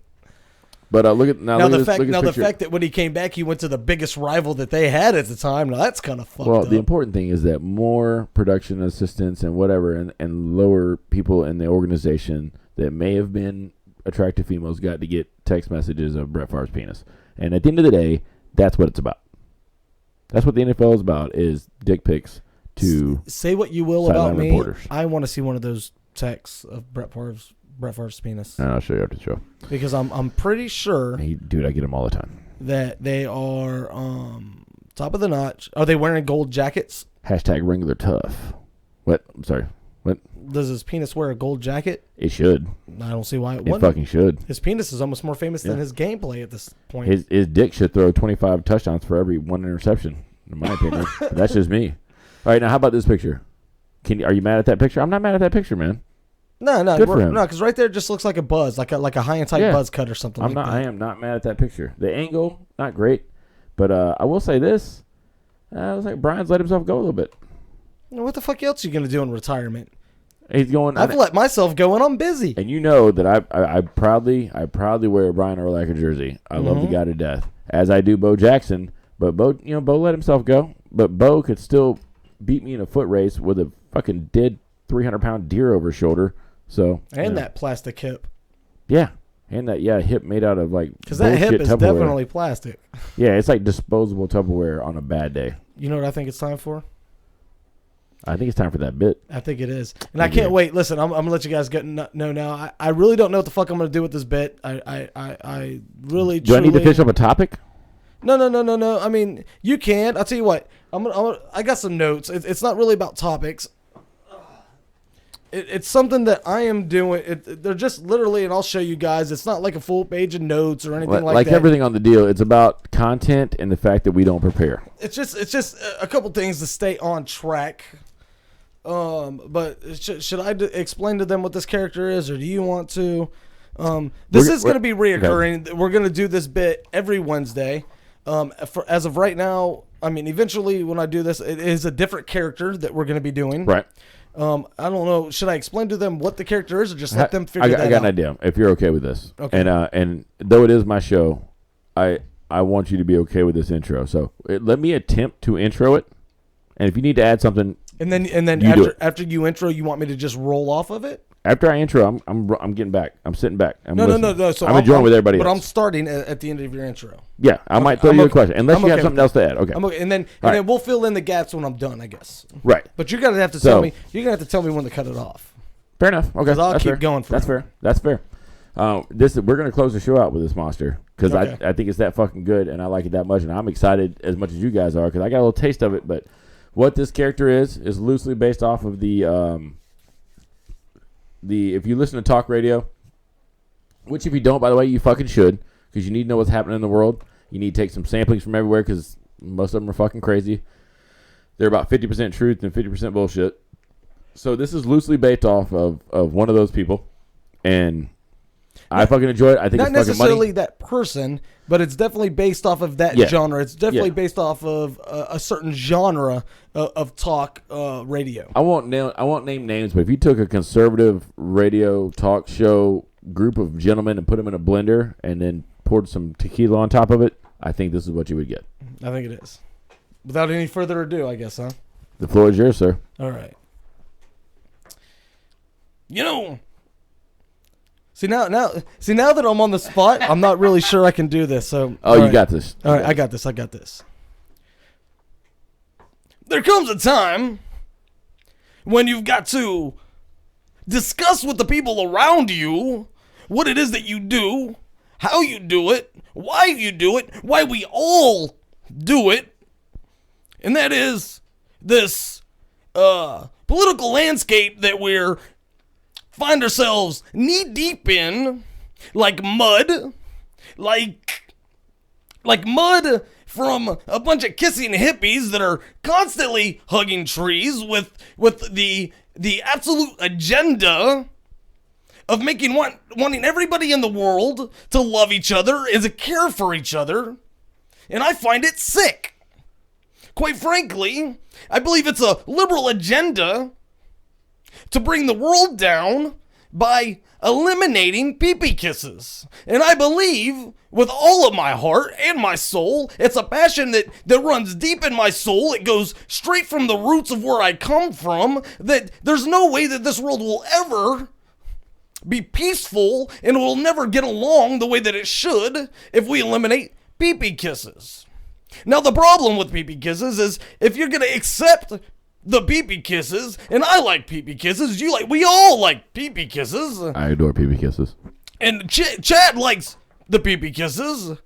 but look at the fact that when he came back, he went to the biggest rival that they had at the time. Now that's kind of fucked up. Well, the important thing is that more production assistants and whatever, and lower people in the organization that may have been attractive females got to get text messages of Brett Favre's penis. And at the end of the day, that's what it's about. That's what the NFL is about: is dick pics. To say what you will about me, reporters. I want to see one of those texts of Brett Favre's penis. And I'll show you after the show. Because I'm pretty sure, dude, I get them all the time. That they are top of the notch. Are they wearing gold jackets? Hashtag Wrangler tough. What? I'm sorry. What? Does his penis wear a gold jacket? It should. I don't see why it wouldn't. It fucking should. His penis is almost more famous than his gameplay at this point. His dick should throw 25 touchdowns for every 1 interception, in my opinion. That's just me. All right, now how about this picture? Are you mad at that picture? I'm not mad at that picture, man. No, good for him. No, because right there it just looks like a buzz, like a high and tight buzz cut or something. I am not mad at that picture. The angle, not great, but I will say this: I was like, Brian's let himself go a little bit. What the fuck else are you gonna do in retirement? He's going. I've let myself go, and I'm busy. And you know that I proudly wear a Brian Urlacher jersey. I love the guy to death, as I do Bo Jackson. But Bo let himself go. But Bo could still beat me in a foot race with a fucking dead 300-pound deer over his shoulder. So that plastic hip. Yeah, and that hip made out of because that hip is definitely plastic. Yeah, it's like disposable Tupperware on a bad day. You know what I think it's time for? I think it's time for that bit. I think it is, and I can't wait. Listen, I'm gonna let you guys know now. I really don't know what the fuck I'm gonna do with this bit. I really do. I need to finish up a topic? No. I mean, you can. I'll tell you what. I got some notes. It's not really about topics. It's something that I am doing. They're just literally, and I'll show you guys. It's not like a full page of notes or anything like that. Like everything on the deal, it's about content and the fact that we don't prepare. It's just a couple things to stay on track. But should I explain to them what this character is, or do you want to? This is going to be reoccurring. Okay. We're going to do this bit every Wednesday. As of right now, I mean, eventually when I do this, it is a different character that we're going to be doing. Right. I don't know. Should I explain to them what the character is, or just let them figure that out? I got an idea. If you're okay with this, Okay. And though it is my show, I want you to be okay with this intro. So let me attempt to intro it, and if you need to add something, and then after you intro, you want me to just roll off of it? After I intro, I'm getting back. I'm sitting back. No. So I'm enjoying with everybody else. But I'm starting at the end of your intro. Yeah, I might throw you a question unless you have something else to add. Okay. I'm okay. And then we'll fill in the gaps when I'm done, I guess. Right. But you're gonna have to tell me. You're gonna have to tell me when to cut it off. Fair enough. Okay. Because I'll That's keep fair. going. That's fair. That's fair. We're gonna close the show out with this monster because I think it's that fucking good and I like it that much and I'm excited as much as you guys are because I got a little taste of it. But what this character is loosely based off of the if you listen to talk radio, which if you don't, by the way, you fucking should, because you need to know what's happening in the world. You need to take some samplings from everywhere, because most of them are fucking crazy. They're about 50% truth and 50% bullshit. So this is loosely based off of one of those people, and I fucking enjoy it. I think not it's fucking necessarily money. That person, but it's definitely based off of that genre. It's definitely based off of a certain genre of talk radio. I won't name names, but if you took a conservative radio talk show group of gentlemen and put them in a blender and then poured some tequila on top of it, I think this is what you would get. I think it is. Without any further ado, I guess, huh? The floor is yours, sir. All right. See now that I'm on the spot, I'm not really sure I can do this. So you got this. All right, I got this. There comes a time when you've got to discuss with the people around you what it is that you do, how you do it, why you do it, why we all do it, and that is this political landscape that we're find ourselves knee-deep in, like mud from a bunch of kissing hippies that are constantly hugging trees with the absolute agenda of wanting everybody in the world to love each other and to care for each other, and I find it sick. Quite frankly, I believe it's a liberal agenda to bring the world down by eliminating pee-pee kisses. And I believe with all of my heart and my soul, it's a passion that runs deep in my soul. It goes straight from the roots of where I come from, that there's no way that this world will ever be peaceful and will never get along the way that it should if we eliminate pee-pee kisses. Now, the problem with pee-pee kisses is if you're going to accept the pee-pee kisses, and I like pee-pee kisses, we all like pee-pee kisses. I adore pee-pee kisses. And Chad likes the pee-pee kisses,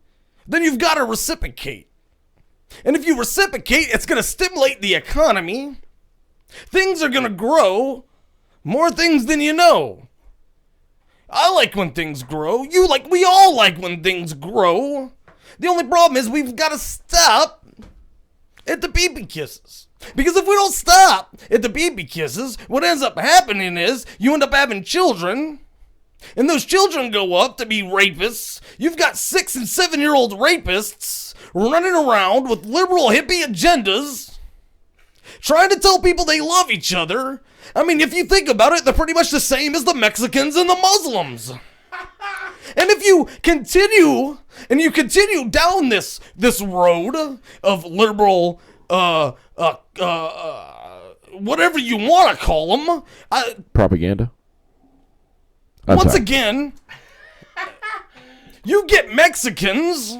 then you've got to reciprocate. And if you reciprocate, it's going to stimulate the economy. Things are going to grow, more things than you know. I like when things grow. We all like when things grow. The only problem is we've got to stop at the pee-pee kisses. Because if we don't stop at the pee-pee kisses, what ends up happening is you end up having children, and those children go up to be rapists. You've got 6 and 7-year-old rapists running around with liberal hippie agendas, trying to tell people they love each other. I mean, if you think about it, they're pretty much the same as the Mexicans and the Muslims. And if you continue down this road of liberal, whatever you want to call them, propaganda. Once again, you get Mexicans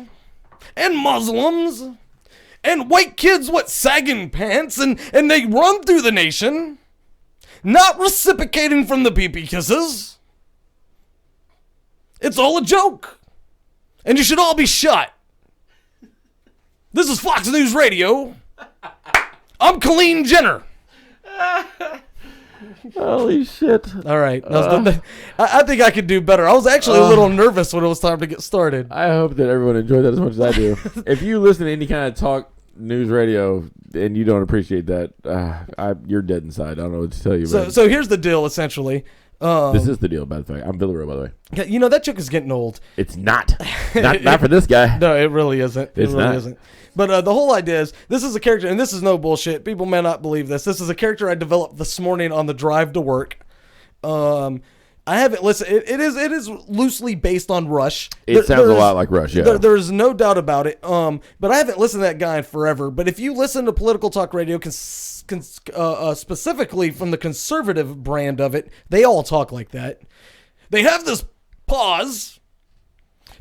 and Muslims and white kids with sagging pants, and they run through the nation, not reciprocating from the pee-pee kisses. It's all a joke. And you should all be shot. This is Fox News Radio. I'm Colleen Jenner. Holy shit. All right. I think I could do better. I was actually a little nervous when it was time to get started. I hope that everyone enjoyed that as much as I do. If you listen to any kind of talk news radio and you don't appreciate that, you're dead inside. I don't know what to tell you. So here's the deal, essentially. This is the deal, by the way. I'm Villarreal, by the way. Yeah, you know, that joke is getting old. It's not. Not for this guy. No, it really isn't. It's it really not. isn't. But the whole idea is, this is a character, and this is no bullshit. People may not believe this. This is a character I developed this morning on the drive to work. I haven't listened. It is loosely based on Rush. It sounds a lot like Rush, yeah. There's no doubt about it. But I haven't listened to that guy in forever. But if you listen to political talk radio, specifically from the conservative brand of it, they all talk like that. They have this pause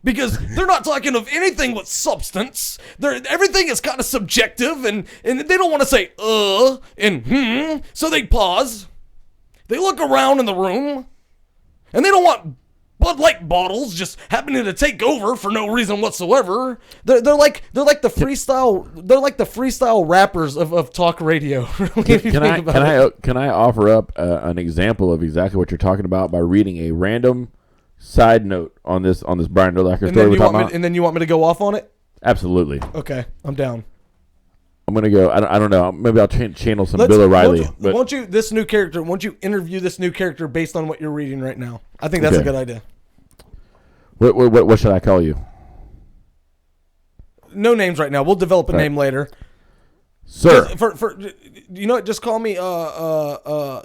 because they're not talking of anything with substance. Everything is kind of subjective, and they don't want to say and so they pause. They look around in the room, and they don't want Bud Light bottles just happening to take over for no reason whatsoever. They're like the freestyle rappers of talk radio. Can I offer up an example of exactly what you're talking about by reading a random side note on this Brian Urlacher story we're talking about? And then you want me to go off on it? Absolutely. Okay, I'm down. I'm gonna go. I don't know. Maybe I'll channel some Bill O'Reilly. Won't you interview this new character based on what you're reading right now? I think that's a good idea. What should I call you? No names right now. We'll develop a name later. Sir. You know what? Just call me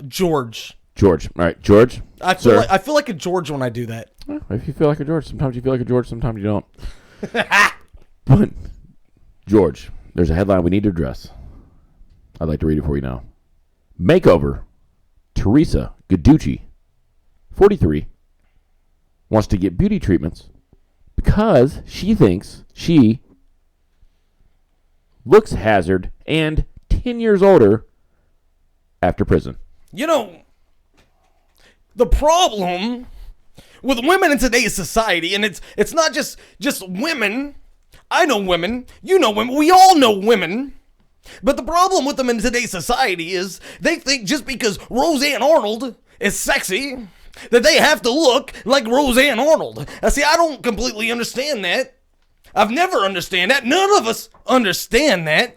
George. George. All right, George. I feel like a George when I do that. Well, if you feel like a George, sometimes you feel like a George, sometimes you don't. But George, there's a headline we need to address. I'd like to read it for you now. Makeover. Teresa Gaducci, 43, wants to get beauty treatments because she thinks she looks hazard and 10 years older after prison. You know, the problem with women in today's society, and it's not just women. I know women. You know women. We all know women. But the problem with them in today's society is they think just because Roseanne Arnold is sexy that they have to look like Roseanne Arnold. See, I don't completely understand that. I've never understand that. None of us understand that.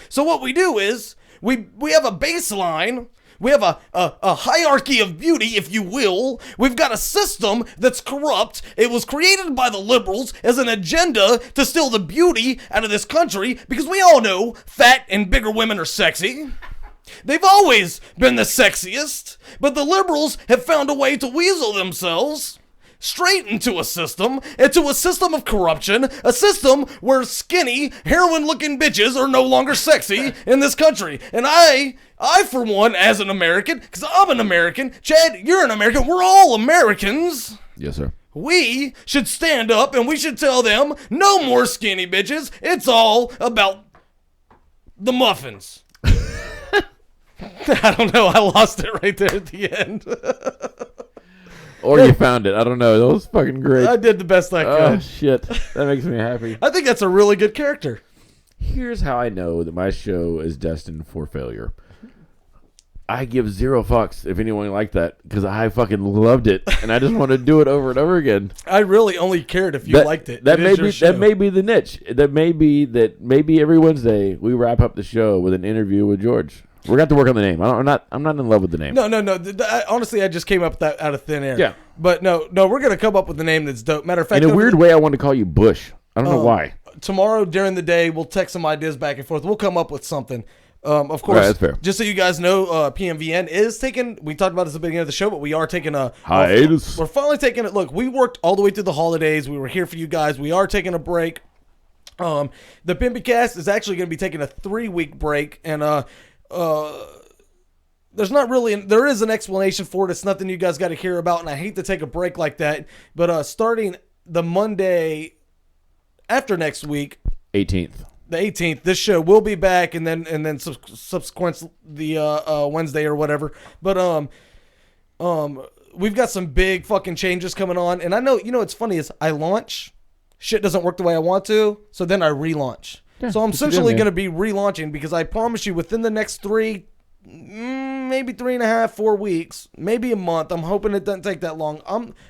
So what we do is we have a baseline. We have a hierarchy of beauty, if you will. We've got a system that's corrupt. It was created by the liberals as an agenda to steal the beauty out of this country because we all know fat and bigger women are sexy. They've always been the sexiest, but the liberals have found a way to weasel themselves straight into a system of corruption, a system where skinny, heroin-looking bitches are no longer sexy in this country. And I for one, as an American, because I'm an American, Chad, you're an American, we're all Americans. Yes, sir. We should stand up and we should tell them, no more skinny bitches, it's all about the muffins. I don't know, I lost it right there at the end. Or you found it. I don't know. That was fucking great. I did the best I could. Oh, shit. That makes me happy. I think that's a really good character. Here's how I know that my show is destined for failure. I give zero fucks if anyone liked that because I fucking loved it and I just want to do it over and over again. I really only cared if you liked it. That may be the niche. That maybe every Wednesday we wrap up the show with an interview with George. We're going to have to work on the name. I'm not in love with the name. No. Honestly, I just came up with that out of thin air. Yeah. But no, we're going to come up with a name that's dope. Matter of fact, in a weird way, I want to call you Bush. I don't know why. Tomorrow during the day, we'll text some ideas back and forth. We'll come up with something. Of course, right, that's fair. Just so you guys know, PMVN is taking, we talked about this at the beginning of the show, but we are taking a hiatus. We're finally taking it. Look, we worked all the way through the holidays. We were here for you guys. We are taking a break. The Pimpy Cast is actually going to be taking a 3-week break, and there is an explanation for it. It's nothing you guys got to hear about, and I hate to take a break like that, but starting the Monday after next week, the 18th, this show will be back, and then subsequent the Wednesday or whatever. But we've got some big fucking changes coming on, and I know, you know what's funny is I launch, shit doesn't work the way I want to, so then I relaunch. Yeah, so I'm essentially going to be relaunching because I promise you within the next 3, maybe 3.5, 4 weeks, maybe a month. I'm hoping it doesn't take that long.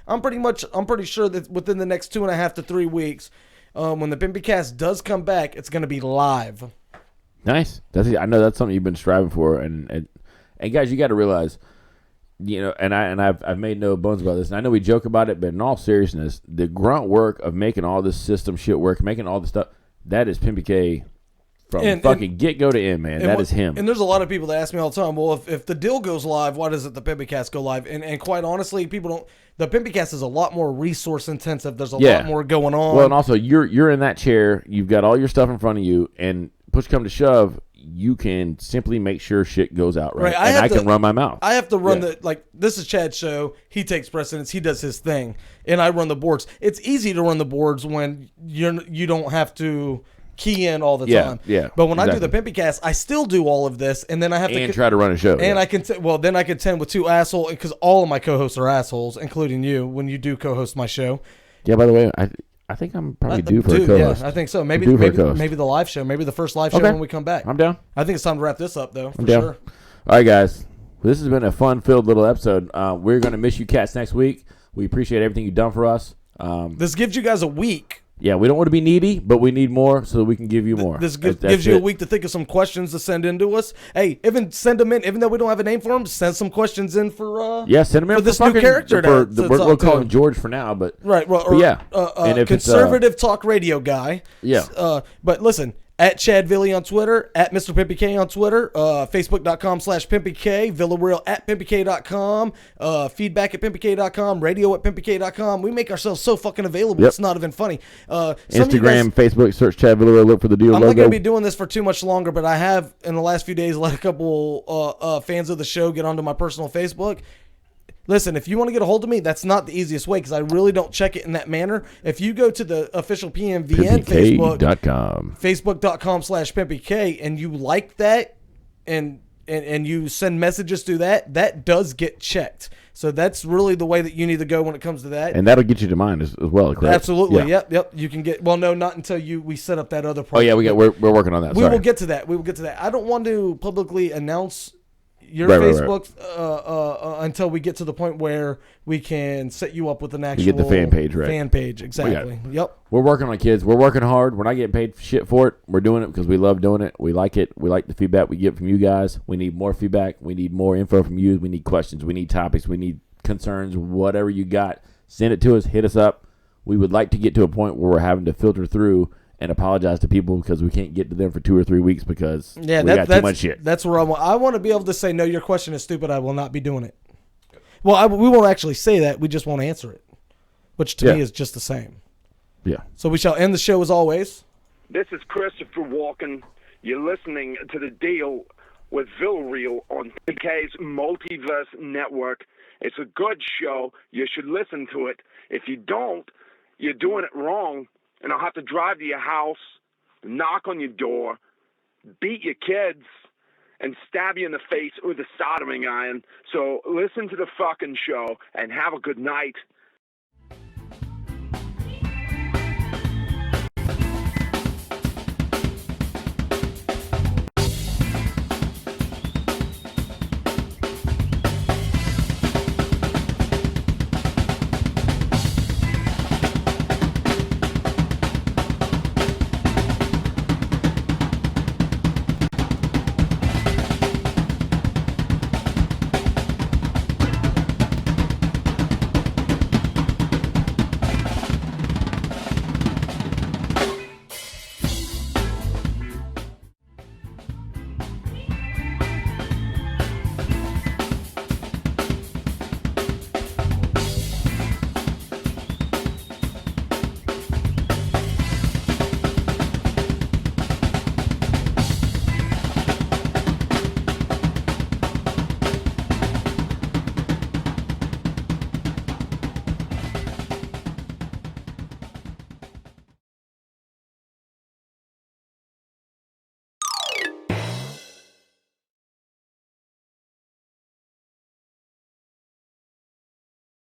I'm pretty sure that within the next 2.5 to 3 weeks, when the Pimpy Cast does come back, it's going to be live. Nice. I know that's something you've been striving for, and guys, you got to realize and I've made no bones about this, and I know we joke about it, but in all seriousness, the grunt work of making all this system shit work, making all this stuff, that is Pimpy K from fucking get-go to end, man. That is him. And there's a lot of people that ask me all the time, well, if the deal goes live, why doesn't the Pimpycast go live? And quite honestly, people don't. The Pimpycast is a lot more resource intensive. There's a lot more going on. Well, and also you're in that chair. You've got all your stuff in front of you, and push come to shove, you can simply make sure shit goes out right. And I can run my mouth. I have to run this is Chad's show. He takes precedence. He does his thing, and I run the boards. It's easy to run the boards when you don't have to key in all the time. Yeah. But when I do the Pimpycast, I still do all of this, and then I have to try to run a show. And I can then I contend with two assholes, because all of my co-hosts are assholes, including you when you do co-host my show. Yeah. By the way, I think I'm probably due for a co-host. Yeah, I think so. Maybe the live show, maybe the first live show when we come back. I'm down. I think it's time to wrap this up, though. For down. sure. All right, guys. This has been a fun-filled little episode. We're going to miss you cats next week. We appreciate everything you've done for us. This gives you guys a week. Yeah, we don't want to be needy, but we need more so that we can give you more. This gives you a week to think of some questions to send in to us. Hey, even send them in. Even though we don't have a name for them, send some questions in for send them in for this new character. We'll call him George for now, but right. Well, and if conservative talk radio guy. Yeah. But listen. At Chad Villy on Twitter, at Mr. Pimpy K on Twitter, Facebook.com/PimpyK, Villarreal at PimpyK.com, feedback at PimpyK.com, radio at PimpyK.com. We make ourselves so fucking available. It's not even funny. Instagram, Facebook, search Chad Villarreal, look for the deal I'm logo. not going to be doing this for too much longer, but I have, in the last few days, let a couple fans of the show get onto my personal Facebook. Listen, if you want to get a hold of me, that's not the easiest way because I really don't check it in that manner. If you go to the official PMVN Facebook, Facebook.com/PimpyK, and you like that and you send messages through that does get checked. So that's really the way that you need to go when it comes to that. And that'll get you to mine as well, correct? Absolutely. Yeah. Yep. You can get, well, no, not until we set up that other part. Oh, yeah, we're working on that. We will get to that. I don't want to publicly announce your Facebook until we get to the point where we can set you up with an actual get the fan page, right? Fan page, exactly. Yep. We're working on kids. We're working hard. We're not getting paid shit for it. We're doing it because we love doing it. We like it. We like the feedback we get from you guys. We need more feedback. We need more info from you. We need questions. We need topics. We need concerns. Whatever you got, send it to us. Hit us up. We would like to get to a point where we're having to filter through and apologize to people because we can't get to them for 2 or 3 weeks because we got too much shit. That's where I want to be able to say, no, your question is stupid. I will not be doing it. Well, we won't actually say that. We just won't answer it, which to me is just the same. Yeah. So we shall end the show as always. This is Christopher Walken. You're listening to The Deal with Villarreal on PK's Multiverse Network. It's a good show. You should listen to it. If you don't, you're doing it wrong. And I'll have to drive to your house, knock on your door, beat your kids, and stab you in the face with a soldering iron. So listen to the fucking show and have a good night.